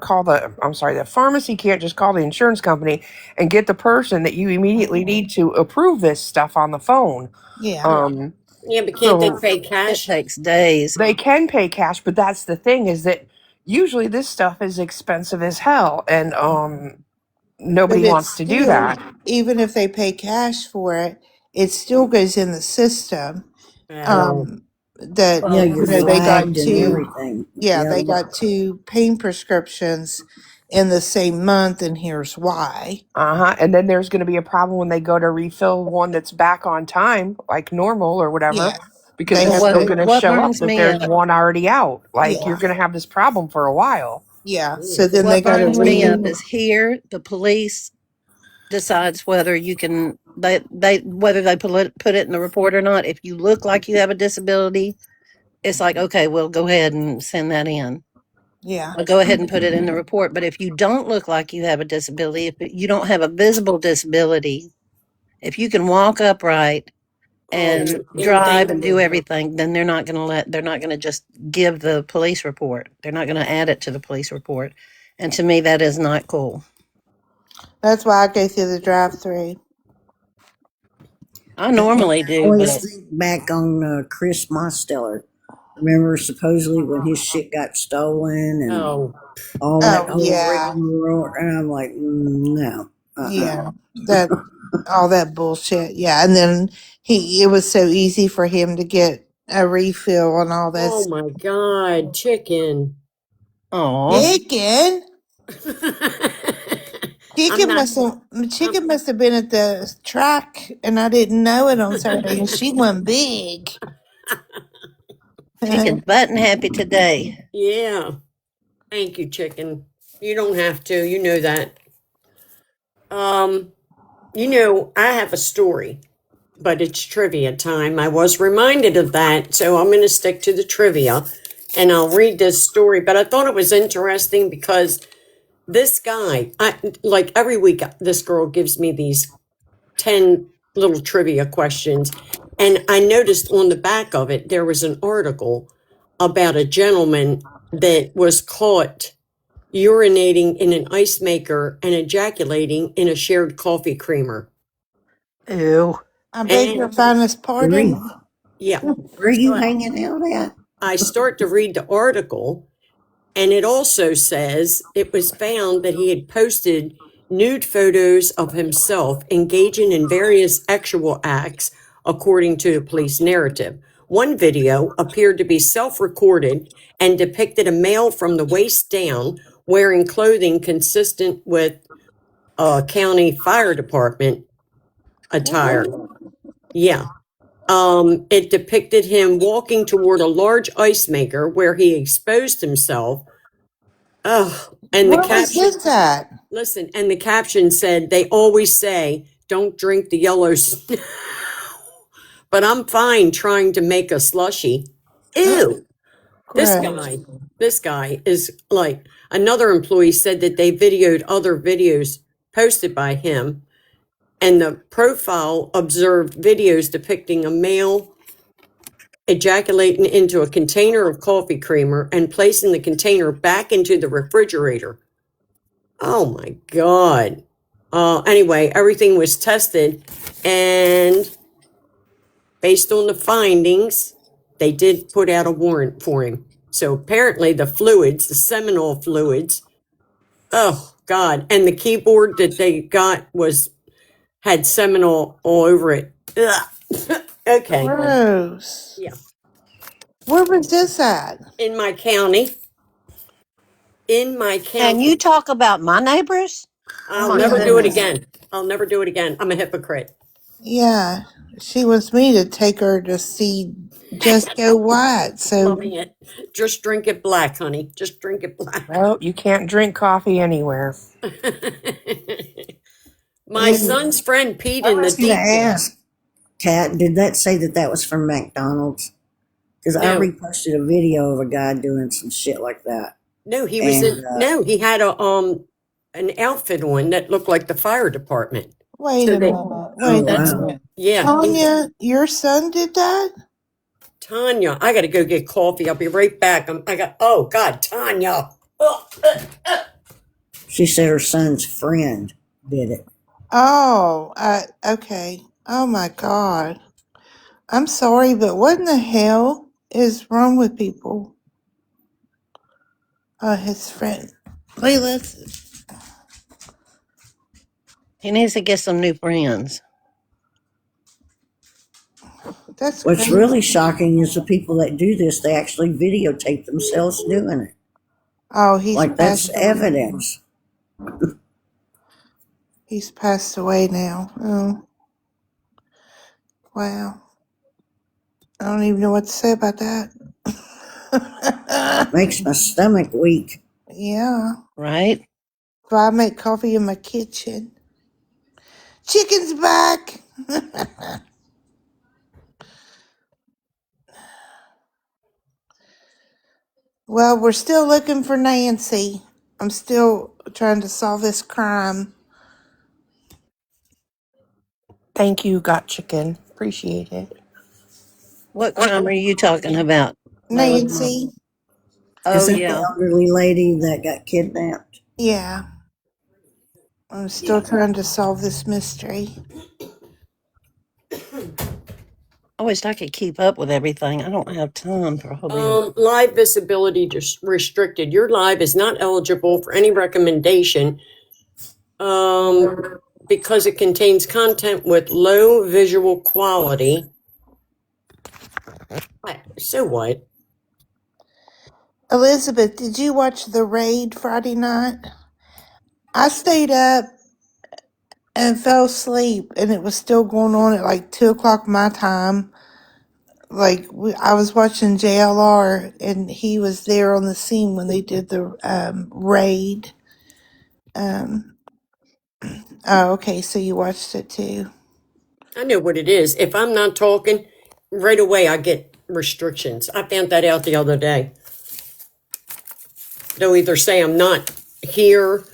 the pharmacy can't just call the insurance company and get the person that you immediately need to approve this stuff on the phone. Yeah. Um, Yeah, but can't they so pay It cash? takes days. they can pay cash, but that's the thing is that usually this stuff is expensive as hell, and But nobody it's wants to do still, that. even if they pay cash for it, it still goes in the system. Yeah. Oh, That, Yeah, well, you're they got flagged and two, everything. yeah, Yep. they got two pain prescriptions in the same month, and here's why. Uh-huh. And then there's going to be a problem when they go to refill one that's back on time, like normal or whatever, Yeah. because They it's well, have what still to, going to what show up burns that me there's up one already out. Like you're yeah. going to have this problem for a while. Yeah. So Ooh. then they what got to burns me up read. is here the police decides whether you can they whether they put it in the report or not. If you look like you have a disability, it's like, okay, we'll go ahead and send that in. Yeah. I'll go ahead and put it in the report. But if you don't look like you have a disability, if you don't have a visible disability, if you can walk upright Oh, and drive thank and do you. everything, then they're not going to just give the police report. They're not going to add it to the police report. And to me, that is not cool. That's why I go through the drive-through. I normally do, Always but think back on Chris Mosteller. Remember, supposedly when his shit got stolen and Oh, all that Oh whole yeah, rigmarole, and I'm like, no, yeah. That all that bullshit. Yeah, and then it was so easy for him to get a refill and all that. oh my God, chicken. Oh, Chicken. I'm Chicken not. must have Um, chicken must have been at the track, and I didn't know it on Saturday. And she went big. chicken's button happy today. yeah. Thank you, chicken. You don't have to. You know that. Um, I have a story, but it's trivia time. I was reminded of that, so I'm going to stick to the trivia and I'll read this story. But I thought it was interesting because this guy, like every week, this girl gives me these 10 little trivia questions. And I noticed on the back of it, there was an article about a gentleman that was caught urinating in an ice maker and ejaculating in a shared coffee creamer. Ew. I beg your And finest pardon. grief. yeah, Where are you so hanging out at? I start to read the article, and it also says it was found that he had posted nude photos of himself engaging in various sexual acts, according to the police narrative. One video appeared to be self recorded and depicted a male from the waist down wearing clothing consistent with county fire department attire. Yeah. It depicted him walking toward a large ice maker where he exposed himself. Oh, and the Where was caption, this at? listen, and the caption said, they always say, don't drink the yellow snow, but I'm fine trying to make a slushy. Ew. This Gross. guy, this guy is like, another employee said that they videoed other videos posted by him, and the profile observed videos depicting a male ejaculating into a container of coffee creamer and placing the container back into the refrigerator. Oh my God. Anyway, everything was tested, and based on the findings, they did put out a warrant for him. So apparently, the fluids, the seminal fluids, oh God, and the keyboard that they got had seminal all over it. Ugh. Okay. Gross. Yeah. Where was this at? In my county, And you talk about my neighbors? Oh I'll my never do it goodness. again. I'll never do it again. I'm a hypocrite. Yeah, she wants me to take her to see Just Go White. So Loving it. Just drink it black, honey. Just drink it black. Well, you can't drink coffee anywhere. My son's friend peed I in the was going to deep dish. ask, Kat, did that say that that was from McDonald's? Because I No, reposted a video of a guy doing some shit like that. no, he was And in. No, he had an outfit on that looked like the fire department. wait So a they, minute. oh, Wait a that's wow. minute. yeah. Tanya, your son did that? Tanya, I got to go get coffee. I'll be right back. Oh God, Tanya. Oh, She said her son's friend did it. Oh, okay. Oh my God. I'm sorry, but what in the hell is wrong with people? His friend. Wait, He needs to get some new friends. that's What's crazy. really shocking is the people that do this, they actually videotape themselves doing it. Oh, he's Like that's passed away. evidence. He's passed away now. Oh, wow. I don't even know what to say about that. Makes my stomach weak. Yeah. Right? So I make coffee in my kitchen. Chicken's back. Well, we're still looking for Nancy. I'm still trying to solve this crime. Thank you, Got Chicken. Appreciate it. What crime are you talking about, Layla? Nancy. Oh, Is that the yeah. elderly lady that got kidnapped? Yeah. I'm still trying to solve this mystery. wish I could keep up with everything. I don't have time for a whole damn. Live visibility restricted. Your live is not eligible for any recommendation because it contains content with low visual quality. So what? Elizabeth, did you watch The Raid Friday night? I stayed up and fell asleep, and it was still going on at like 2 o'clock my time. Like, I was watching JLR, and he was there on the scene when they did the raid. Oh, okay, so you watched it too. I know what it is. If I'm not talking, right away I get restrictions. I found that out the other day. They'll either say I'm not here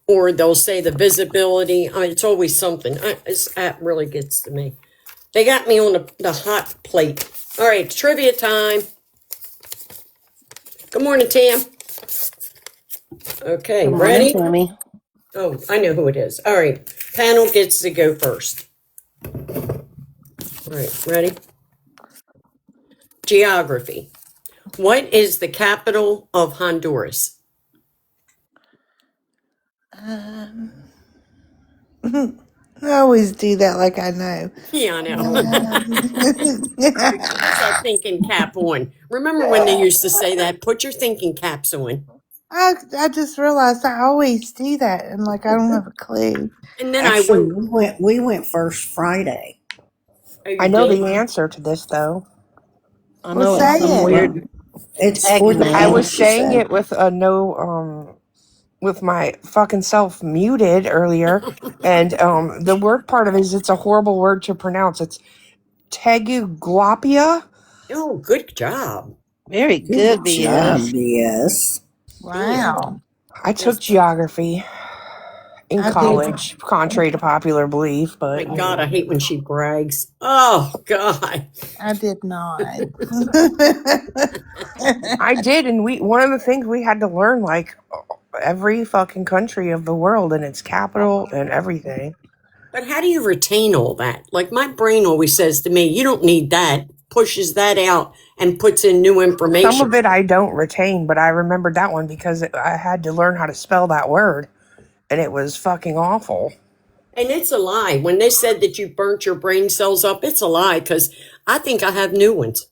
or they'll say the visibility. I mean, it's always something. This app really gets to me. They got me on the hot plate. All right, trivia time. Good morning, Tam. Okay, Good morning, ready? Tammy. Oh, I know who it is. All right, panel gets to go first. All right, ready? Geography. What is the capital of Honduras? I always do that like I know. Yeah, I know. Put that thinking cap on. Remember when they used to say that? Put your thinking caps on. I just realized I always do that, and like I don't have a clue. And then I Actually, went. we went first Friday. Oh, I you know did? the answer to this though. I Well, know it's say some it. Well, weird it's for Aggie the I name. panel, was she saying said. it with a no with my fucking self muted earlier, and the word part of it is it's a horrible word to pronounce. It's teguglopia. Oh, good job. Very Good good, job, BS. BS. Damn. Wow, I took Yes. geography in I did. college, contrary to popular belief, My but you God, I know. hate when she brags. Oh, God. I did not. I did, and we one of the things we had to learn like every fucking country of the world and its capital and everything. But how do you retain all that? Like my brain always says to me, you don't need that, pushes that out and puts in new Some information. of it I don't retain, but I remembered that one because I had to learn how to spell that word, and it was fucking awful. And it's a lie. When they said that you burnt your brain cells up, it's a lie because I think I have new ones.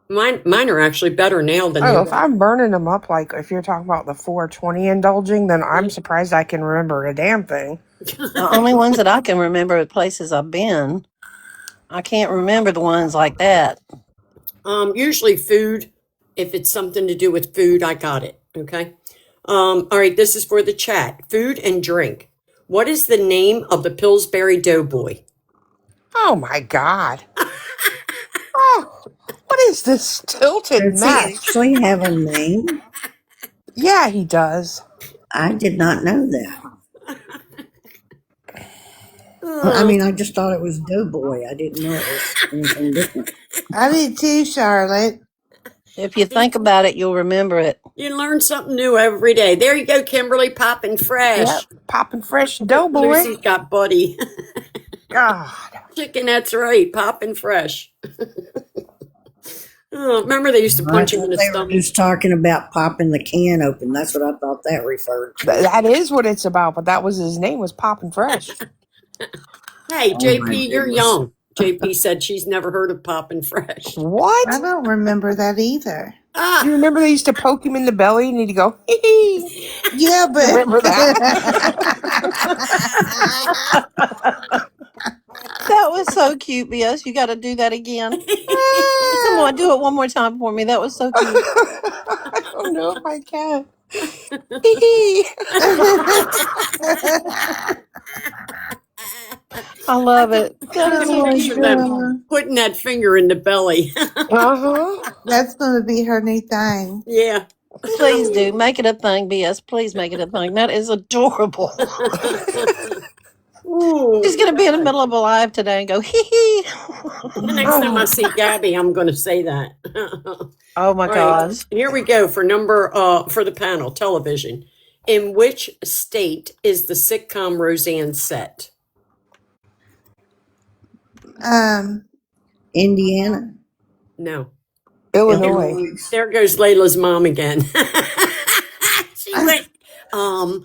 Mine are actually better now than they Oh, if were. I'm burning them up, like if you're talking about the 420 indulging, then I'm surprised I can remember a damn thing. The only ones that I can remember are places I've been. I can't remember the ones like that. Usually food. If it's something to do with food, I got it. Okay. All right. This is for the chat. Food and drink. What is the name of the Pillsbury Doughboy? Oh my god. Oh, what is this stilted Does he mess? actually have a name? Yeah, he does. I did not know that. I Oh, mean, I just thought it was Doughboy. I didn't know it was anything different. I did too, Charlotte. If you think about it, you'll remember it. you learn something new every day. There you go, Kimberly, popping fresh. Yep, popping fresh doughboy. Lucy's got Buddy. God. Chicken, that's right, popping fresh. Oh, remember they used to I punch him thought in the they were stomach? just talking about popping the can open. That's what I thought that referred to. That is what it's about, but that was his name was popping fresh. Hey, Oh my JP, you're goodness. young. JP said she's never heard of popping fresh. I What? don't remember that either. You Ah, remember they used to poke him in the belly and he'd go, hee hee. Yeah, You but remember that? That was so cute, BS. You got to do that again. Come on, do it one more time for me. That was so cute. I don't know if I can. Hee hee. I love it. That is I so oh my picture cute. them god, putting that finger in the belly. Uh-huh. that's gonna be her new thing. Yeah. Please do. Make it a thing, BS. Please make it a thing. That is adorable. Ooh, She's going to be in the God. middle of a live today and go, hee hee. The next time I see Gabby, I'm going to say that. Oh my All right, gosh. here we go for for the panel television. In which state is the sitcom Roseanne set? Um, Indiana, No. Illinois. Illinois. There goes Layla's mom again. She went, um,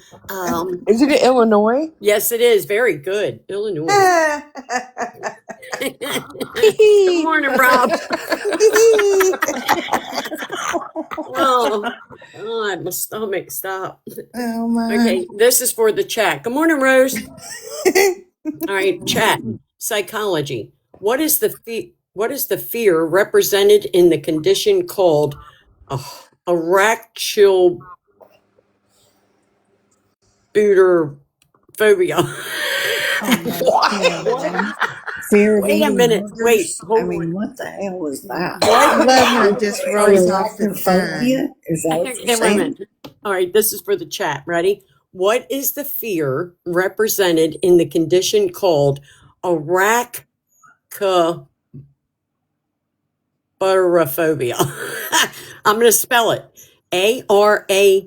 Isn't it Illinois? yes, it is. Very good. Illinois. Good morning, Rob. Oh, God, my stomach, stop. Oh my. Okay, this is for the chat. Good morning, Rose. All right, chat. Psychology. What is the fear represented in the condition called arachnophobia? What? Fear of Wait a eating minute. Wait, boogers. I hold mean, on. what the hell was that? What? I love how it just All rolls right. off the tongue. Arachnophobia? Is that what Okay, you're wait a saying? minute. All right, this is for the chat. Ready? What is the fear represented in the condition called arachnophobia? I'm going to spell it ARACHIBUTYR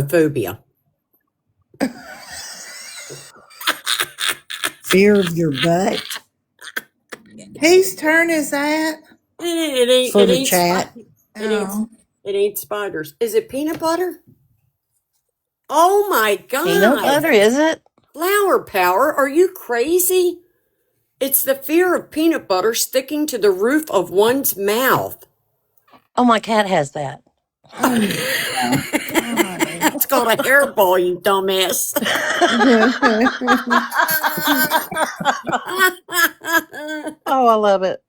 phobia. Fear of your butt? Whose turn is that? It For the ain't chat? Oh, it ain't spiders. Is it peanut butter? Oh my Peanut God. butter, is it? Flower power, are you crazy? It's the fear of peanut butter sticking to the roof of one's mouth. Oh, my cat has that. It's called a hairball, you dumbass. Oh, I love it.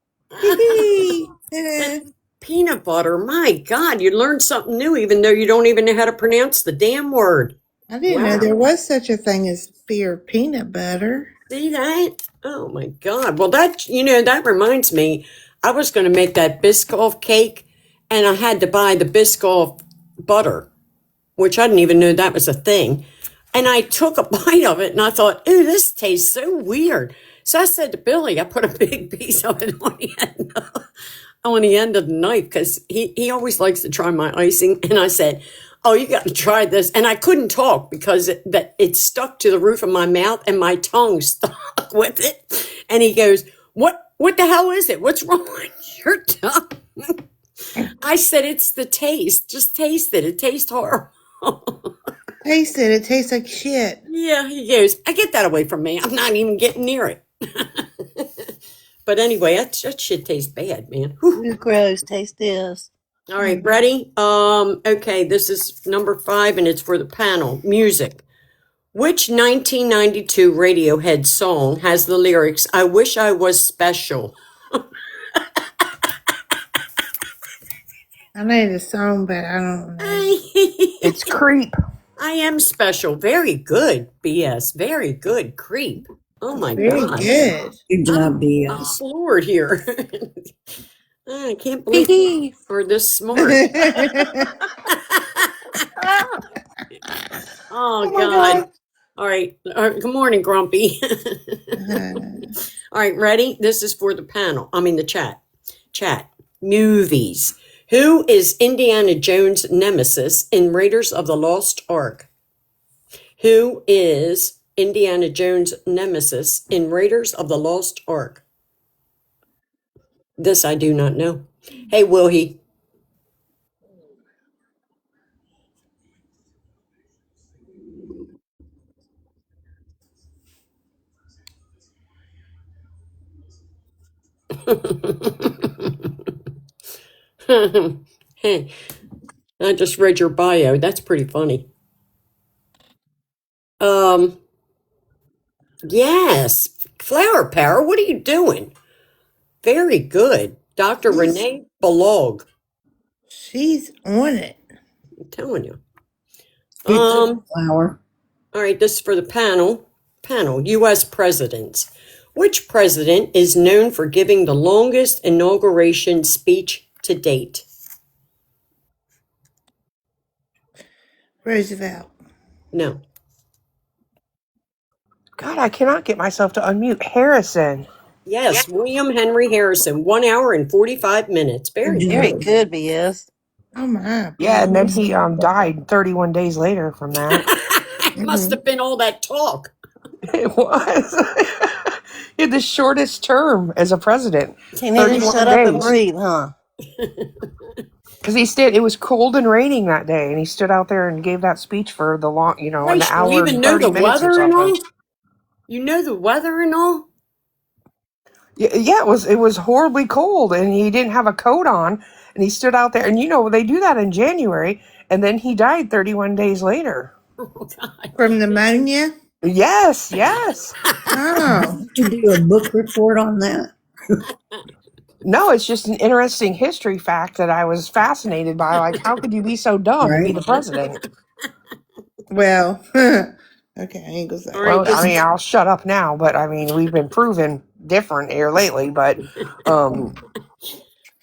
Peanut butter, my God, you learned something new even though you don't even know how to pronounce the damn word. I didn't know there was such a thing as fear of peanut butter. See that? Oh my God. Well, that reminds me, I was going to make that Biscoff cake and I had to buy the Biscoff butter, which I didn't even know that was a thing. And I took a bite of it and I thought, ooh, this tastes so weird. So I said to Billy, I put a big piece of it on the end of the knife because he always likes to try my icing. And I said, oh, you got to try this. And I couldn't talk because it stuck to the roof of my mouth and my tongue stuck with it. And he goes, what the hell is it? What's wrong with your tongue? I said, it's the taste. Just taste it. It tastes horrible. Taste it. It tastes like shit. Yeah, he goes, I get that away from me. I'm not even getting near it. But anyway, that shit tastes bad, man. Whew. Ooh, gross. Taste this. All right, ready? Okay, this is number 5 and it's for the panel. Music. Which 1992 Radiohead song has the lyrics, I wish I was special? I know the song, but I don't know. It's Creep. I am special. Very good, BS. Very good, Creep. Oh my Very gosh. good. Good job, I'm BS. floored here. I can't believe we're this smart. Oh, God. All right. Good morning, Grumpy. All right, ready? This is for the panel. I mean, the chat. Chat. Movies. Who is Indiana Jones' nemesis in Raiders of the Lost Ark? Who is Indiana Jones' nemesis in Raiders of the Lost Ark? This I do not know. Hey, will he? Hey, I just read your bio. That's pretty funny. Yes. Flower Power, what are you doing? Very good. Dr. Renee Balog. She's on it. I'm telling you. Good job, Flower. All right, this is for the panel. Panel, U.S. presidents. Which president is known for giving the longest inauguration speech to date? Roosevelt. No. God, I cannot get myself to unmute. Harrison. Yes, William Henry Harrison, 1 hour and 45 minutes. Very Very good. good, BS. Oh my. Yeah, and then he died 31 days later from that. It must have been all that talk. It was. He had the shortest term as a president. He needed to 31 shut up and days. breathe, huh? Because it was cold and raining that day, and he stood out there and gave that speech for the long, an Christ, you hour even and know 30 the minutes or weather and something. all? You know the weather and all? Yeah, it was horribly cold, and he didn't have a coat on, and he stood out there, and they do that in January, and then he died 31 days later. Oh, God. From pneumonia? Yes. Oh. To do a book report on that. No, it's just an interesting history fact that I was fascinated by. Like, how could you be so dumb and be Right. the president? Well, okay, I ain't gonna All say. right, Well, I this mean, I'll shut up now, but I mean, we've been proven different here lately, but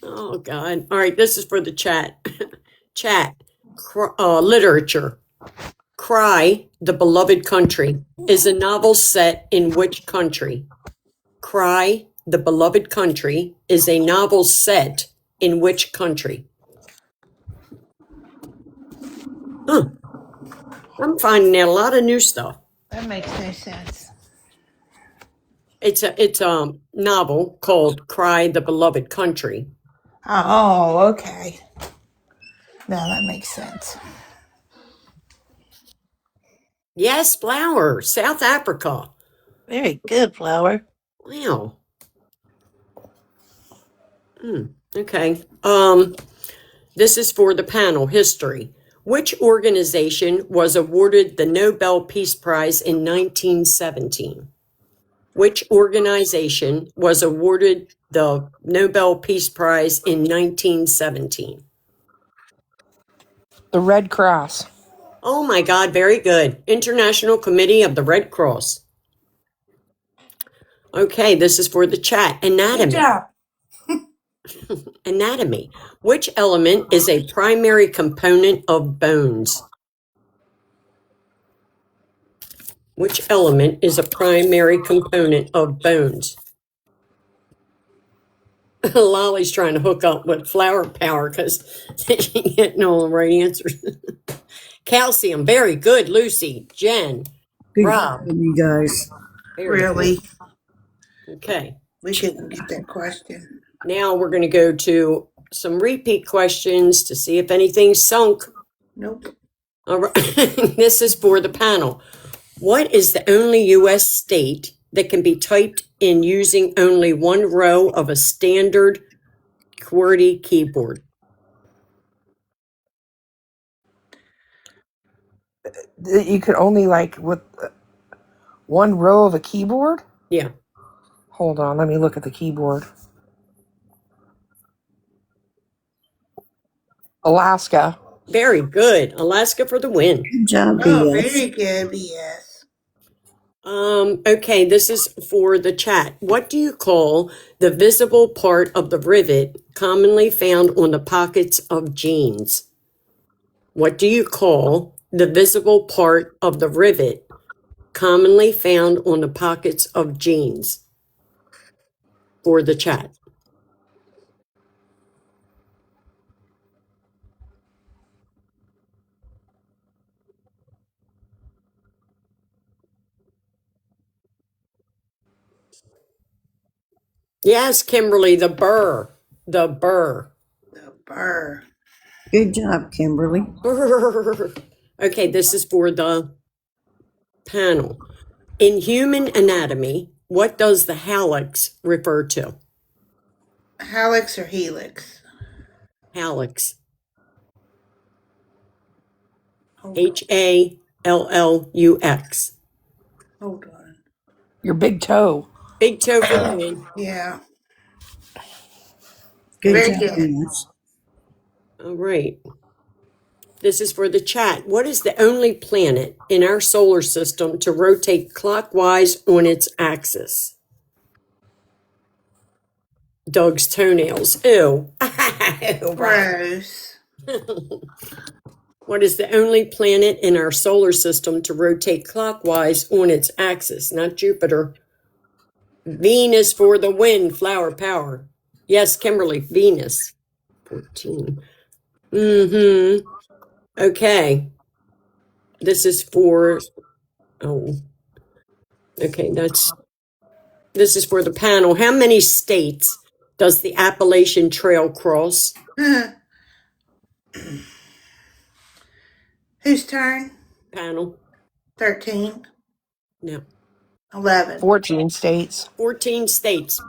oh God. All right, this is for the chat. Chat. Literature. Cry, the Beloved Country is a novel set in which country? Cry, the Beloved Country is a novel set in which country? Huh. I'm finding out a lot of new stuff. That makes no sense. It's a novel called Cry, the Beloved Country. Oh, okay. Now that makes sense. Yes, Flower, South Africa. Very good, Flower. Wow. Okay. This is for the panel, history. Which organization was awarded the Nobel Peace Prize in 1917? Which organization was awarded the Nobel Peace Prize in 1917? the Red Cross. Oh my God, very good. International Committee of the Red Cross. Okay, this is for the chat. Good Anatomy. job. Anatomy. Which element is a primary component of bones? Which element is a primary component of bones? Lolly's trying to hook up with Flower Power because she getting all the right answers. Calcium, very good. Lucy, Jen, Good Rob, job, you guys. very Really? good. Okay. We couldn't get that question. Now we're going to go to some repeat questions to see if anything's sunk. Nope. All right. This is for the panel. What is the only U.S. state that can be typed in using only one row of a standard QWERTY keyboard? You could only with one row of a keyboard. Yeah. Hold on, let me look at the keyboard. Alaska. Very good. Alaska for the win. Good job, Oh, BS. very good, BS. Okay, this is for the chat. What do you call the visible part of the rivet commonly found on the pockets of jeans? What do you call the visible part of the rivet commonly found on the pockets of jeans? For the chat. Yes, Kimberly, the burr. The burr. The burr. Good job, Kimberly. Burr. Okay, this is for the panel. In human anatomy, what does the hallux refer to? Hallux or helix? Hallux. Hold on. HALLUX. Hold on. Your big toe. Big toe for the win. Yeah. Good Very job, good. BS. All right. This is for the chat. What is the only planet in our solar system to rotate clockwise on its axis? Doug's toenails. Ew. Ew, right. Gross. What is the only planet in our solar system to rotate clockwise on its axis? Not Jupiter. Venus for the win. Flower Power. Yes, Kimberly, Venus. 14. Mm-hmm. Okay. This is for, oh, okay, this is for the panel. How many states does the Appalachian Trail cross? Whose turn? Panel? 13, No. 11. 14 states. 14 states.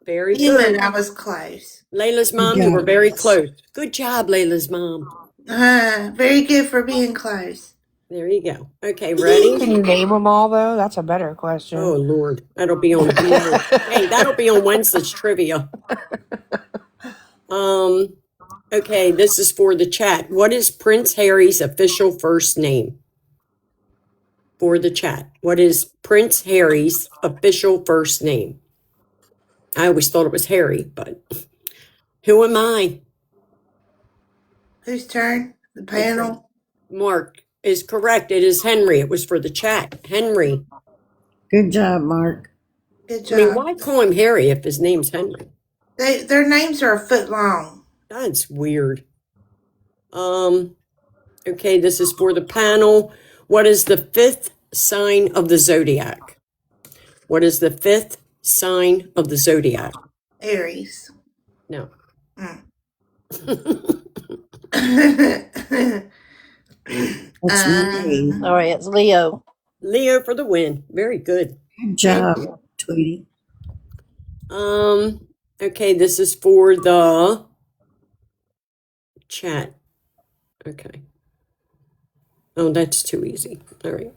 Very Even good. I was close. Layla's Good mom, you were job, very guys. close. Good job, Layla's mom. Very good for being close. There you go. Okay, ready? Can you name them all, though? That's a better question. Oh, Lord. That'll be on Hey, that'll be on Wednesday's trivia. Okay, this is for the chat. What is Prince Harry's official first name? For the chat. What is Prince Harry's official first name? I always thought it was Harry, but who am I? Whose turn? The panel? Mark is correct. It is Henry. It was for the chat. Henry. Good job, Mark. Good I mean, job. why call him Harry if his name's Henry? Their names are a foot long. That's weird. Okay, this is for the panel. What is the fifth sign of the zodiac? What is the fifth sign of the zodiac? Aries. No. It's May. Sorry, it's Leo. Leo for the win. Very good. Good job, Tweety. Okay, this is for the chat. Okay. Oh, that's too easy. All right.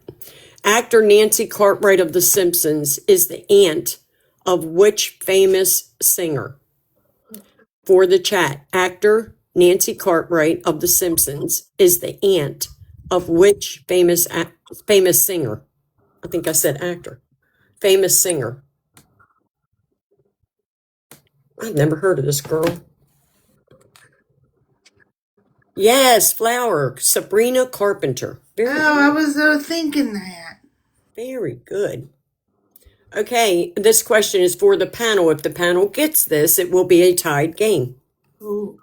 Actor Nancy Cartwright of The Simpsons is the aunt of which famous singer? For the chat, actor Nancy Cartwright of The Simpsons is the aunt of which famous singer? I think I said actor. Famous singer. I've never heard of this girl. Yes, Flower. Sabrina Carpenter. Very I good. was thinking that. Very good. Okay, this question is for the panel. If the panel gets this, it will be a tied game. Ooh.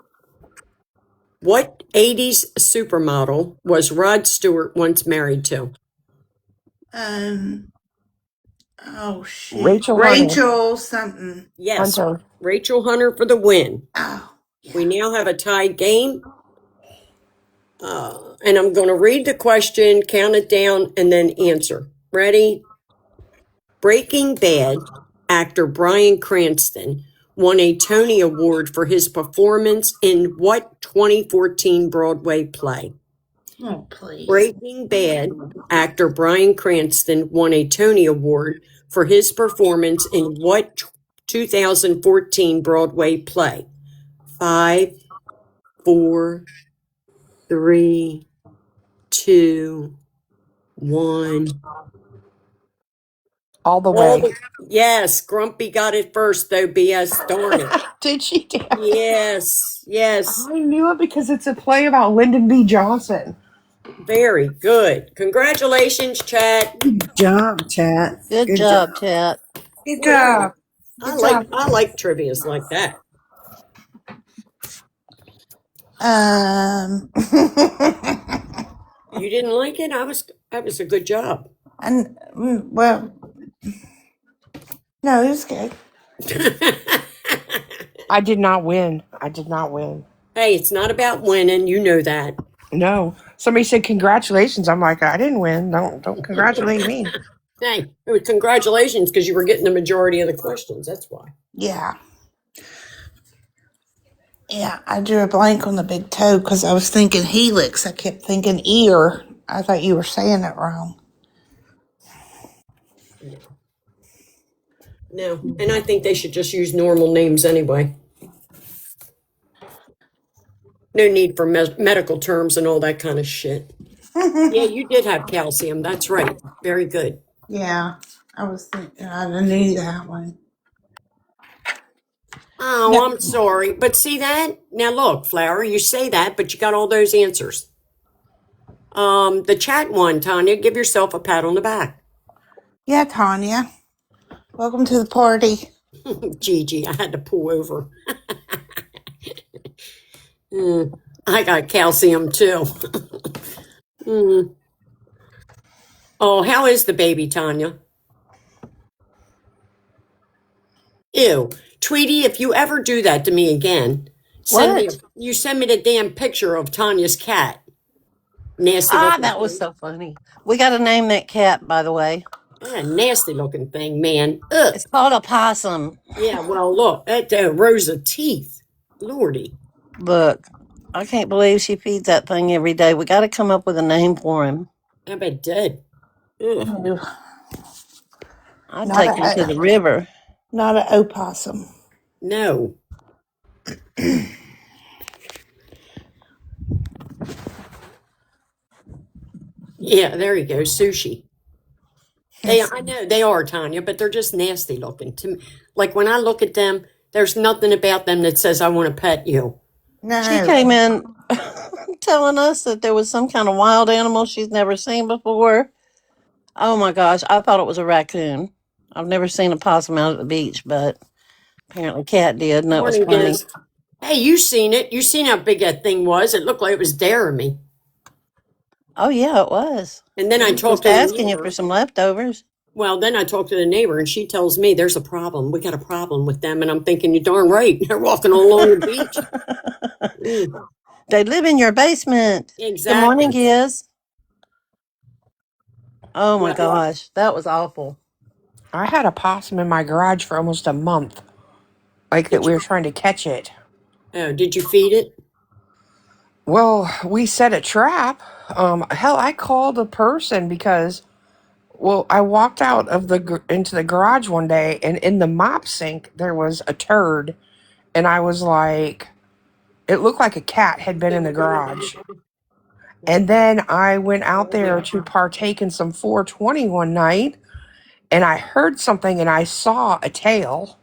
What 80s supermodel was Rod Stewart once married to? Oh shit. Rachel Rachel something. Yes, Hunter. Rachel Hunter for the win. Oh. We now have a tied game. And I'm going to read the question, count it down, and then answer. Ready? Breaking Bad actor Bryan Cranston won a Tony Award for his performance in what 2014 Broadway play? Oh please. Breaking Bad actor Bryan Cranston won a Tony Award for his performance in what 2014 Broadway play? 5, 4, 3, 2, 1. All the way. Yes, Grumpy got it first, though, BS. Darn it. Did she? Yes, yes. I knew it because it's a play about Lyndon B. Johnson. Very good. Congratulations, chat. Good job, chat. Good job, chat. Good job. I like trivias like that. You didn't like it? That was a good job. Well, no, it was good. I did not win. I did not win. Hey, it's not about winning. You know that. No. Somebody said congratulations. I'm like, I didn't win. Don't congratulate me. Hey, it was congratulations because you were getting the majority of the questions. That's why. Yeah. Yeah, I drew a blank on the big toe because I was thinking helix. I kept thinking ear. I thought you were saying it wrong. No, and I think they should just use normal names anyway. No need for medical terms and all that kind of shit. Yeah, you did have calcium. That's right. Very good. Yeah, I was thinking. I knew that one. Oh, No. I'm sorry. But see that? Now look, Flower, you say that, but you got all those answers. The chat one, Tanya, give yourself a pat on the back. Yeah, Tanya. Welcome to the party. Gigi, I had to pull over. I got calcium too. Oh, how is the baby, Tanya? Ew. Tweety, if you ever do that to me again, What? send me the damn picture of Tanya's cat. Nasty Ah, looking that was thing. so funny. We got to name that cat, by the way. Yeah, nasty looking thing, man. Ugh. It's called a possum. Yeah, well, look, that rows of teeth. Lordy. Look, I can't believe she feeds that thing every day. We got to come up with a name for him. I bet dead. Ugh. I'd Not take him to a the river. not a opossum. No. Yeah, there you go. Sushi. I know they are, Tanya, but they're just nasty looking to me. Like when I look at them, there's nothing about them that says I want to pet you. She No. came in telling us that there was some kind of wild animal she's never seen before. Oh my gosh, I thought it was a raccoon. I've never seen a possum out at the beach, but apparently Cat did, and that was Morning, funny. Giz. Hey, you seen it? You seen how big that thing was? It looked like it was daring me. Oh yeah, it was. And then It I was talked just to the asking you for neighbor. some leftovers. Well, then I talked to the neighbor, and she tells me there's a problem. We got a problem with them, and I'm thinking, you're darn right. They're walking along the beach. Mm, They live in your basement. Good morning, exactly. Giz. Oh my Well, gosh, that was awful. I had a possum in my garage for almost a month, like that did we you? were trying to catch it. Oh, did you feed it? Well, we set a trap. Hell, I called a person because, well, I walked out of into the garage one day, and in the mop sink there was a turd, and I was like, it looked like a cat had been in the garage. And then I went out there to partake in some 420 one night, and I heard something, and I saw a tail,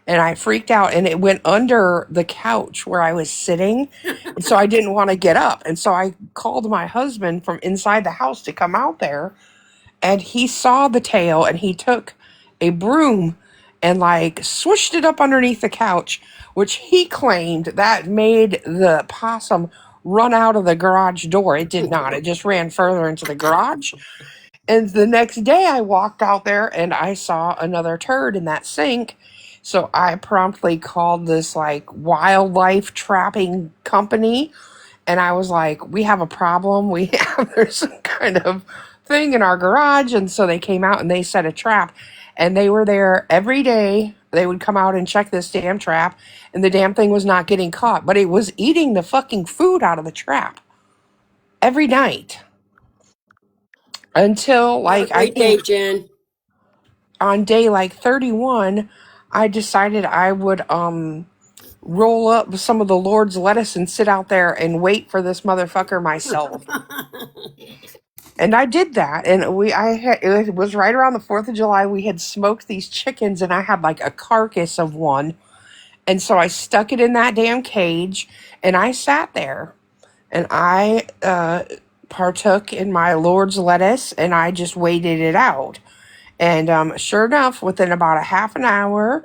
and I freaked out, and it went under the couch where I was sitting. And so I didn't want to get up. And so I called my husband from inside the house to come out there, and he saw the tail, and he took a broom and like swished it up underneath the couch, which he claimed that made the possum run out of the garage door. It did not. It just ran further into the garage. And the next day I walked out there and I saw another turd in that sink. So I promptly called this like wildlife trapping company, and I was like, we have a problem. There's some kind of thing in our garage. And so they came out and they set a trap, and they were there every day. They would come out and check this damn trap, and the damn thing was not getting caught, but it was eating the fucking food out of the trap every night until Have a like, I great day, think Jen. on day like 31, I decided I would roll up some of the Lord's lettuce and sit out there and wait for this motherfucker myself. And I did that, and it was right around the 4th of July. We had smoked these chickens, and I had like a carcass of one, and so I stuck it in that damn cage, and I sat there, and I partook in my Lord's lettuce, and I just waited it out. And sure enough, within about a half an hour,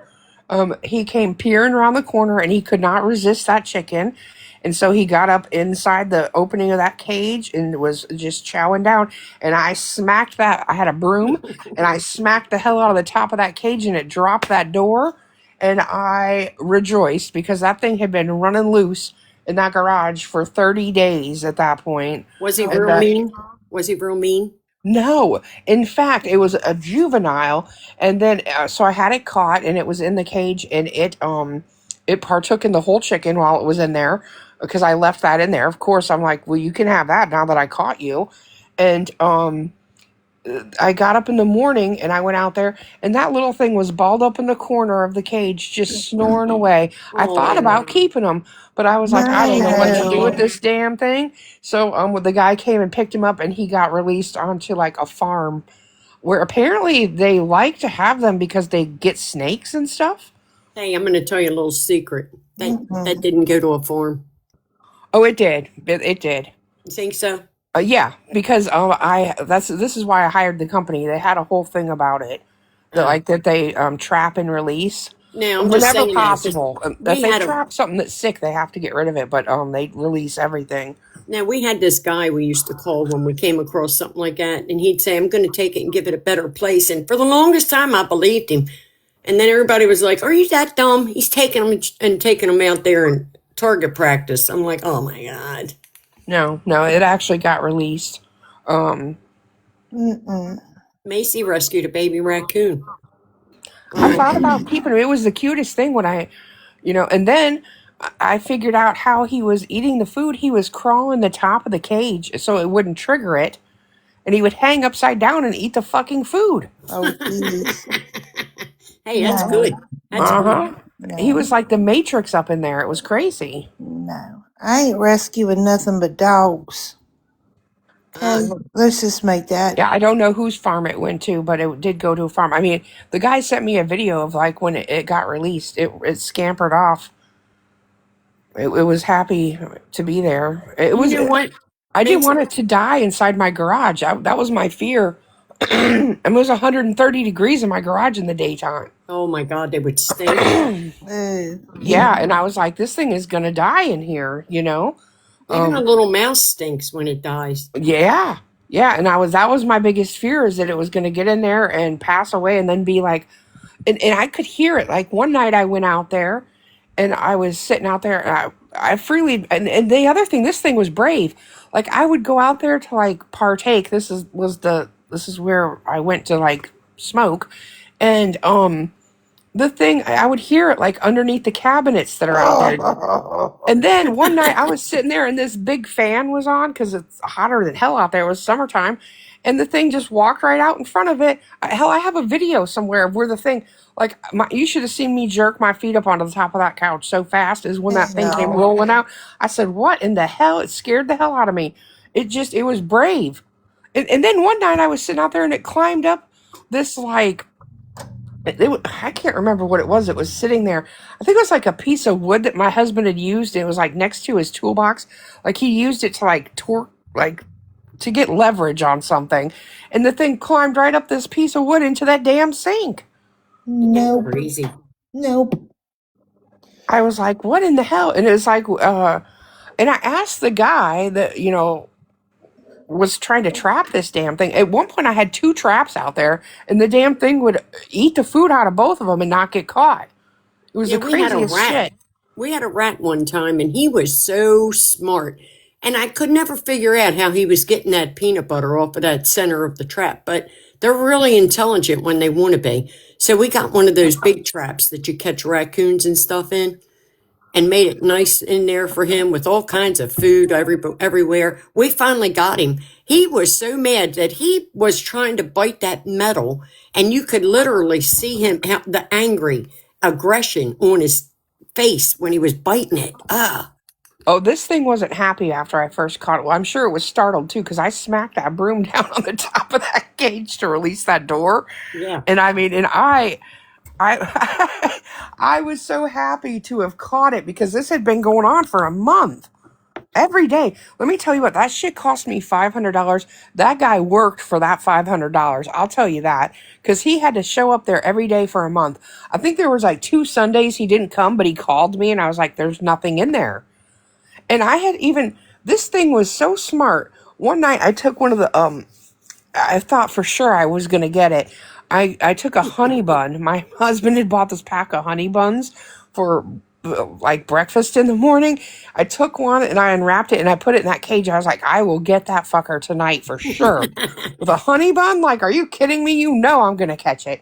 he came peering around the corner, and he could not resist that chicken. And so he got up inside the opening of that cage and was just chowing down. And I smacked that. I had a broom, and I smacked the hell out of the top of that cage, and it dropped that door. And I rejoiced because that thing had been running loose in that garage for 30 days at that point. Was he Oh real And boy. mean? Was he real mean? no, in fact, it was a juvenile, and then so I had it caught, and it was in the cage, and it partook in the whole chicken while it was in there because I left that in there. Of course, I'm like, well, you can have that now that I caught you, and I got up in the morning and I went out there, and that little thing was balled up in the corner of the cage, just snoring away. I thought Oh, about keeping him, but I was like, I don't know what to do with No. this damn thing. So the guy came and picked him up, and he got released onto like a farm where apparently they like to have them because they get snakes and stuff. hey, I'm going to tell you a little secret. That Mm-mm. didn't go to a farm. Oh, it did. It did. You think so? Yeah, because I that's this is why I hired the company. They had a whole thing about it that Oh, like that they trap and release now I'm just whenever saying that possible. If we they had a trap something that's sick, they have to get rid of it. But they release everything. Now, we had this guy we used to call when we came across something like that, and he'd say, I'm going to take it and give it a better place. And for the longest time, I believed him. And then everybody was like, are you that dumb? He's taking them and taking them out there in target practice. I'm like, oh my God. No, it actually got released. Um, Macy rescued a baby raccoon. I I'm like, thought about keeping him. It was the cutest thing when and then I figured out how he was eating the food. He was crawling the top of the cage so it wouldn't trigger it, and he would hang upside down and eat the fucking food. Oh, geez. hey, that's No, good. That's Uh good. huh. He no, was like the Matrix up in there. It was crazy. no. I ain't rescuing nothing but dogs. Okay, Uh, let's just make that. Yeah, I don't know whose farm it went to, but it did go to a farm. I mean, the guy sent me a video of like when it got released. It scampered off. It was happy to be there. It you was. know what I didn't makes want it to die inside my garage. That was my fear. And it was 130 degrees in my garage in the daytime. oh my God, they would stink. Yeah, and I was like, this thing is gonna die in here. Even a Um, little mouse stinks when it dies. yeah, yeah, and that was my biggest fear is that it was gonna get in there and pass away and then be like, and I could hear it. Like one night I went out there and I was sitting out there and I freely and the other thing, this thing was brave. Like I would go out there to like partake. This is where I went to like smoke. And the thing I would hear it like underneath the cabinets that are out there. And then one night I was sitting there and this big fan was on because it's hotter than hell out there. It was summertime. And the thing just walked right out in front of it. Hell, I have a video somewhere of where the thing, like, you should have seen me jerk my feet up onto the top of that couch so fast as when that thing came No. rolling out. I said, what in the hell? It scared the hell out of me. It was brave. And then one night I was sitting out there and it climbed up this, like, I can't remember what it was. It was sitting there. I think it was like a piece of wood that my husband had used. And it was like next to his toolbox. Like he used it to like torque, like to get leverage on something. And the thing climbed right up this piece of wood into that damn sink. You're Nope. crazy. Nope. I was like, what in the hell? And it was like, and I asked the guy that, was trying to trap this damn thing. At one point, I had two traps out there, and the damn thing would eat the food out of both of them and not get caught. It was Yeah, the we had a craziest rat. shit. We had a rat one time, and he was so smart. And I could never figure out how he was getting that peanut butter off of that center of the trap. But they're really intelligent when they want to be. So we got one of those big traps that you catch raccoons and stuff in, and made it nice in there for him with all kinds of food everywhere. We finally got him. He was so mad that he was trying to bite that metal, and you could literally see him, the angry aggression on his face when he was biting it. Ah, Oh, this thing wasn't happy after I first caught it. Well, I'm sure it was startled too because I smacked that broom down on the top of that cage to release that door. yeah. And I mean, and I, I was so happy to have caught it because this had been going on for a month. Every day. Let me tell you what, that shit cost me $500. That guy worked for that $500. I'll tell you that. Because he had to show up there every day for a month. I think there was like 2 Sundays he didn't come, but he called me and I was like, there's nothing in there. And I had even, this thing was so smart. One night I took one of the, I thought for sure I was going to get it. I took a honey bun. My husband had bought this pack of honey buns for like breakfast in the morning. I took one and I unwrapped it and I put it in that cage. I was like, I will get that fucker tonight for sure. With a honey bun? Like, are you kidding me? You know I'm going to catch it.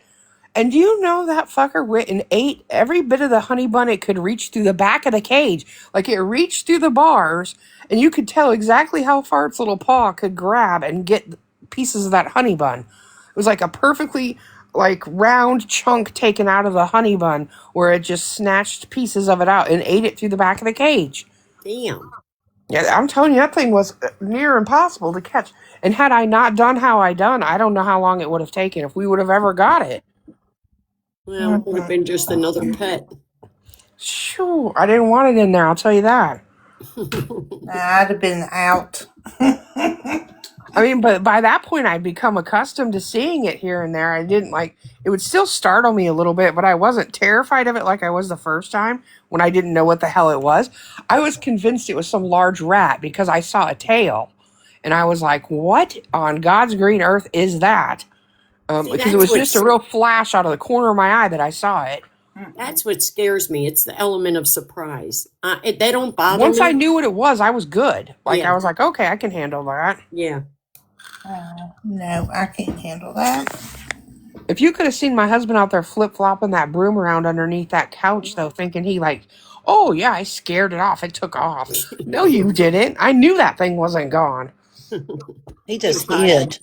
And do you know that fucker went and ate every bit of the honey bun it could reach through the back of the cage? Like it reached through the bars, and you could tell exactly how far its little paw could grab and get pieces of that honey bun. It was like a perfectly like round chunk taken out of the honey bun where it just snatched pieces of it out and ate it through the back of the cage. Damn. Yeah, I'm telling you, that thing was near impossible to catch. And had I not done how I done, I don't know how long it would have taken if we would have ever got it. Well, it would have been just another pet. Sure, I didn't want it in there, I'll tell you that. I'd have been out. I mean, but by that point, I'd become accustomed to seeing it here and there. I didn't like it would still startle me a little bit, but I wasn't terrified of it like I was the first time when I didn't know what the hell it was. I was convinced it was some large rat because I saw a tail, and I was like, "What on God's green earth is that?" See, Because it was just a real flash out of the corner of my eye that I saw it. that's what scares me. It's the element of surprise. They don't bother Once I me. knew what it was, I was good. Like Yeah. I was like, okay, I can handle that. Yeah. No, I can't handle that. If you could have seen my husband out there flip flopping that broom around underneath that couch, though, thinking he like, oh yeah, I scared it off. It took off. No, you didn't. I knew that thing wasn't gone. He just hid.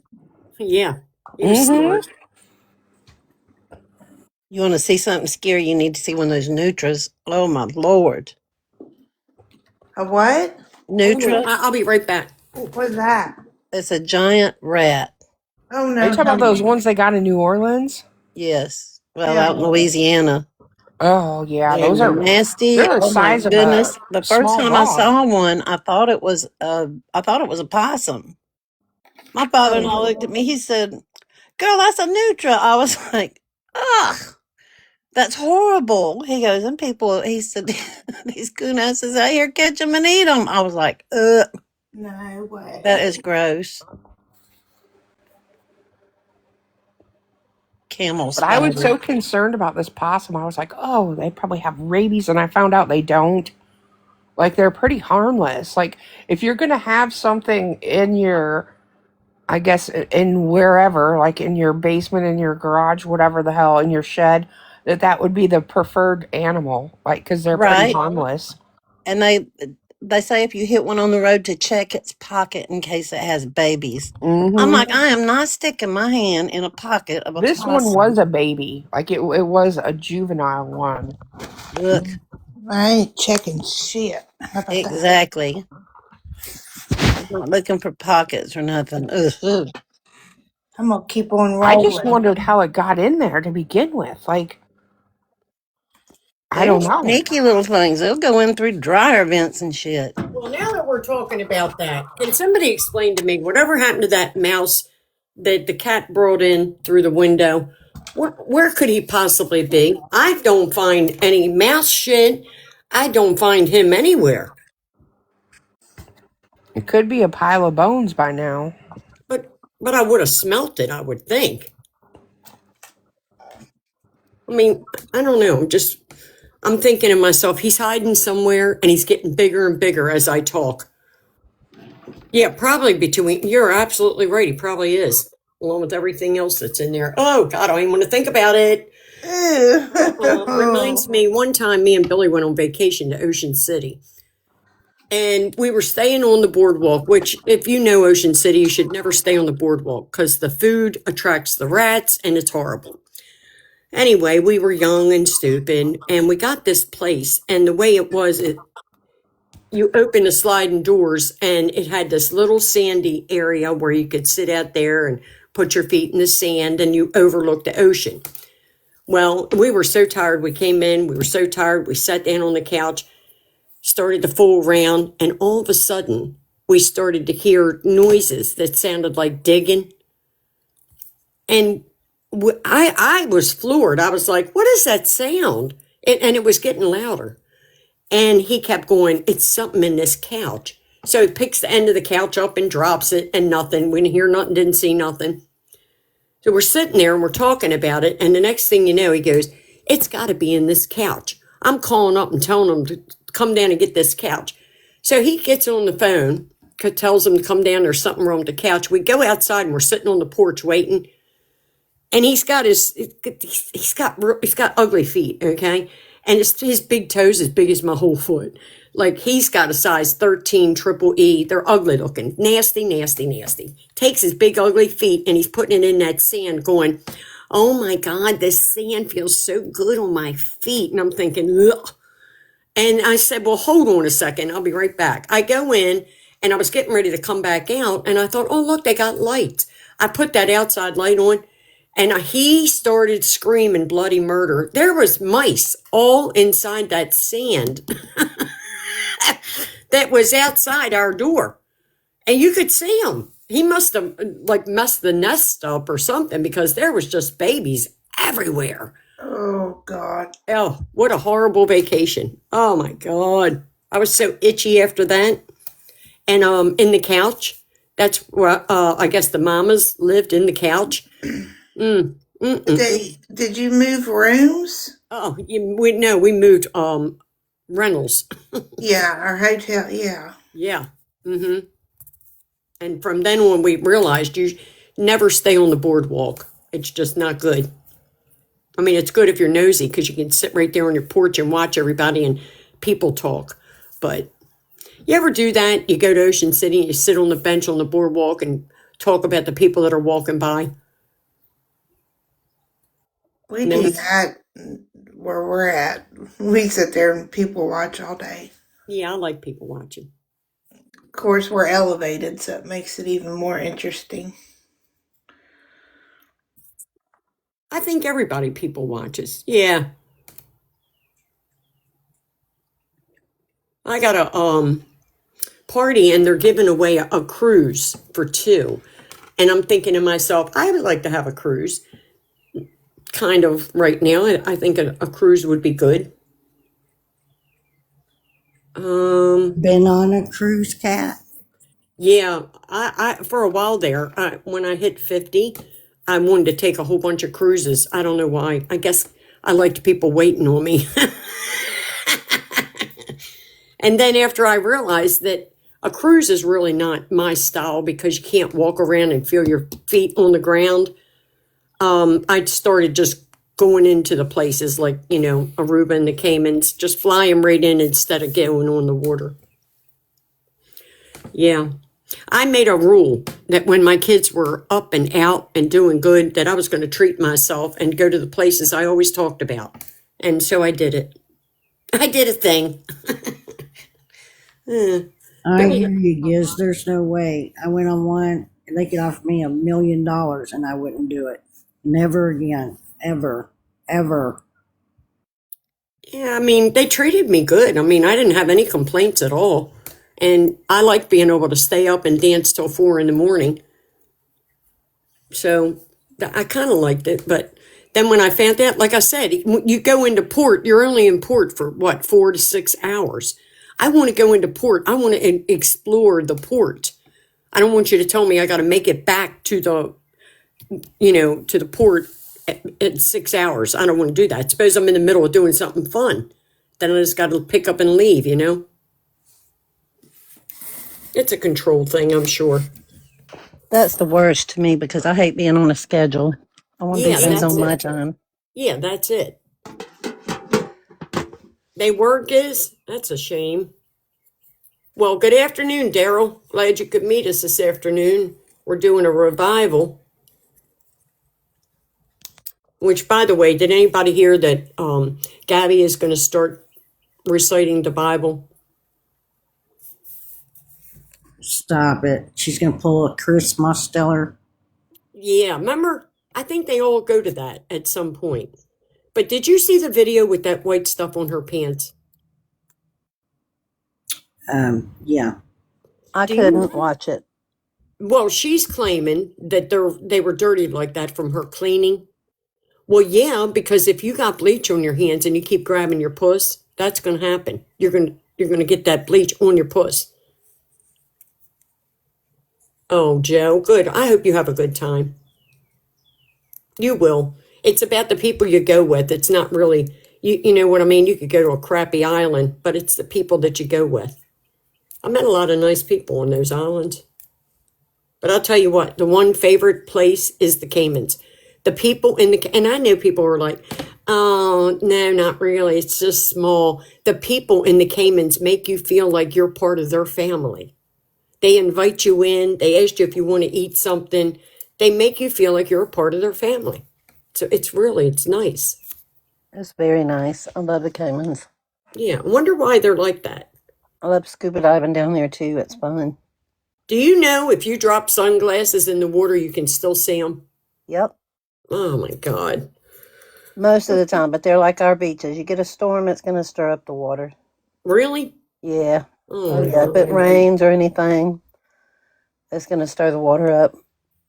Yeah. He was Mm-hmm. smart. You want to see something scary? You need to see one of those Nutras. Oh my Lord, A what? Nutra. I'll be right back. What's that? It's a giant rat. Oh Are no! you talking about those ones they got in New Orleans? Yes. Well, out in Louisiana. Oh yeah, They're those are nasty. they're the Oh my size of a goodness! The first small time I dog. saw one, I thought it was a possum. My father-in-law looked at me. He said, "Girl, that's a Nutra." I was like, "Ugh, that's horrible." He goes, "And people," he said, "these coonasses out here catch them and eat them." I was like, "Ugh, No way. that is gross." Camel But I was spider. so concerned about this possum. I was like, oh, they probably have rabies, and I found out they don't. Like they're pretty harmless. Like if you're gonna have something in your, I guess in wherever, like in your basement, in your garage, whatever the hell, in your shed, that would be the preferred animal. Like because they're pretty Right. harmless. And they say if you hit one on the road to check its pocket in case it has babies. I'm Mm-hmm. like, I am not sticking my hand in a pocket of a This one possum. was a baby. Like it was a juvenile one. Look, I ain't checking shit. How about that? exactly. I'm not looking for pockets or nothing. Ugh, ugh. I'm gonna keep on I just rolling. wondered how it got in there to begin with. Like I They're don't know. sneaky little things. They'll go in through dryer vents and shit. Well, now that we're talking about that, can somebody explain to me whatever happened to that mouse that the cat brought in through the window? Where could he possibly be? I don't find any mouse shit. I don't find him anywhere. It could be a pile of bones by now. But I would have smelt it, I would think. I mean, I don't know. I'm thinking to myself, he's hiding somewhere and he's getting bigger and bigger as I talk. Yeah, probably between, you're absolutely right. He probably is, along with everything else that's in there. Oh, God, I don't even want to think about it. Reminds me, one time me and Billy went on vacation to Ocean City. And we were staying on the boardwalk, which, if you know Ocean City, you should never stay on the boardwalk because the food attracts the rats and it's horrible. Anyway, we were young and stupid, and we got this place. And the way it was, you open the sliding doors, and it had this little sandy area where you could sit out there and put your feet in the sand, and you overlooked the ocean. Well, we were so tired. We came in, we were so tired. We sat down on the couch, started to fool around, and all of a sudden, we started to hear noises that sounded like digging. And I was floored. I was like, what is that sound? And it was getting louder. And he kept going, it's something in this couch. So he picks the end of the couch up and drops it, and nothing. We didn't hear nothing, didn't see nothing. So we're sitting there and we're talking about it. And the next thing you know, he goes, it's got to be in this couch. I'm calling up and telling him to come down and get this couch. So he gets on the phone, tells him to come down. There's something wrong with the couch. We go outside and we're sitting on the porch waiting. And he's got ugly feet, okay? And his big toes as big as my whole foot. Like he's got a size 13 triple E. They're ugly looking. Nasty, nasty, nasty. Takes his big ugly feet and he's putting it in that sand going, oh my God, this sand feels so good on my feet. And I'm thinking, ugh. And I said, well, hold on a second. I'll be right back. I go in and I was getting ready to come back out. And I thought, oh, look, they got lights. I put that outside light on. And he started screaming bloody murder. There was mice all inside that sand that was outside our door. And you could see them. He must have like messed the nest up or something because there was just babies everywhere. Oh, God. Oh, what a horrible vacation. Oh my God. I was so itchy after that. And in the couch, that's where I guess the mamas lived in the couch. Did you move rooms? Oh, we moved rentals. Yeah, our hotel, yeah. Yeah. And from then on, we realized you never stay on the boardwalk. It's just not good. I mean, it's good if you're nosy because you can sit right there on your porch and watch everybody and people talk. But you ever do that? You go to Ocean City and you sit on the bench on the boardwalk and talk about the people that are walking by? We No? do that where we're at. We sit there and people watch all day. Yeah, I like people watching. Of course, we're elevated, so it makes it even more interesting. I think everybody people watches. Yeah. I got a party and they're giving away a cruise for two. And I'm thinking to myself, I would like to have a cruise. Kind of right now. I think a cruise would be good. Been on a cruise, Cat? Yeah, I for a while there, when I hit 50, I wanted to take a whole bunch of cruises. I don't know why. I guess I liked people waiting on me. And then after I realized that a cruise is really not my style because you can't walk around and feel your feet on the ground, I started just going into the places like, Aruba and the Caymans, just flying right in instead of going on the water. Yeah. I made a rule that when my kids were up and out and doing good, that I was going to treat myself and go to the places I always talked about. And so I did it. I did a thing. I hear you, Giz. There's no way. I went on one and they could offer me $1 million and I wouldn't do it. Never again. Ever. Ever. Yeah, I mean, they treated me good. I mean, I didn't have any complaints at all. And I like being able to stay up and dance till 4 in the morning. So I kind of liked it. But then when I found out, like I said, you go into port, you're only in port for what, 4 to 6 hours. I want to go into port. I want to explore the port. I don't want you to tell me I got to make it back to the port at 6 hours. I don't want to do that. Suppose I'm in the middle of doing something fun. Then I just got to pick up and leave, It's a control thing, I'm sure. That's the worst to me because I hate being on a schedule. I want to do Yeah, things that's on my it. time. Yeah, that's it. They work is? That's a shame. Well, good afternoon, Daryl. Glad you could meet us this afternoon. We're doing a revival. Which, by the way, did anybody hear that Gabby is going to start reciting the Bible? Stop it. She's going to pull a Chris Mosteller. Yeah, remember? I think they all go to that at some point. But did you see the video with that white stuff on her pants? Yeah. I Do you couldn't know? watch it. Well, she's claiming that they were dirty like that from her cleaning. Well, yeah, because if you got bleach on your hands and you keep grabbing your puss, that's going to happen. You're going to get that bleach on your puss. Oh, Joe, good. I hope you have a good time. You will. It's about the people you go with. It's not really, you know what I mean? You could go to a crappy island, but it's the people that you go with. I met a lot of nice people on those islands. But I'll tell you what, the one favorite place is the Caymans. The people and I know people are like, oh, no, not really. It's just small. The people in the Caymans make you feel like you're part of their family. They invite you in. They ask you if you want to eat something. They make you feel like you're a part of their family. So it's nice. It's very nice. I love the Caymans. Yeah, I wonder why they're like that. I love scuba diving down there too. It's fun. Do you know if you drop sunglasses in the water, you can still see them? Yep. Oh, my God. Most of the time, but they're like our beaches. You get a storm, it's going to stir up the water. Really? Yeah. Oh, Oh, my yeah. If it God. rains or anything, That's going to stir the water up.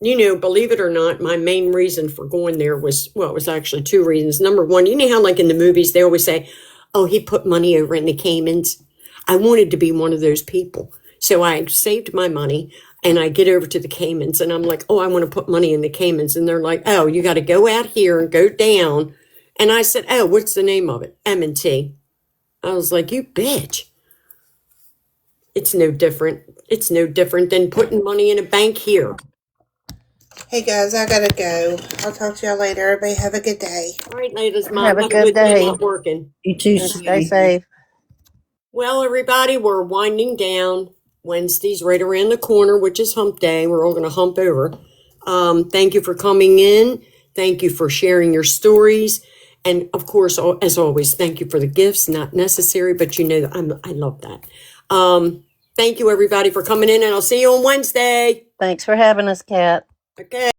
You know, believe it or not, my main reason for going there was, well, it was actually two reasons. Number one, you know how like in the movies, they always say, oh, he put money over in the Caymans. I wanted to be one of those people. So I saved my money and I get over to the Caymans and I'm like, oh, I want to put money in the Caymans. And they're like, oh, you got to go out here and go down. And I said, oh, what's the name of it? M&T. I was like, you bitch. It's no different. It's no different than putting money in a bank here. Hey guys, I gotta go. I'll talk to y'all later. Everybody have a good day. All right, ladies, Have Mom, a have a good good day day. not working. You too, And stay sweetie. safe. Well, everybody, we're winding down. Wednesday's right around the corner, which is hump day. We're all going to hump over. Thank you for coming in. Thank you for sharing your stories. And of course, as always, thank you for the gifts. Not necessary, but you know that I love that. Thank you, everybody, for coming in, and I'll see you on Wednesday. Thanks for having us, Kat. Okay.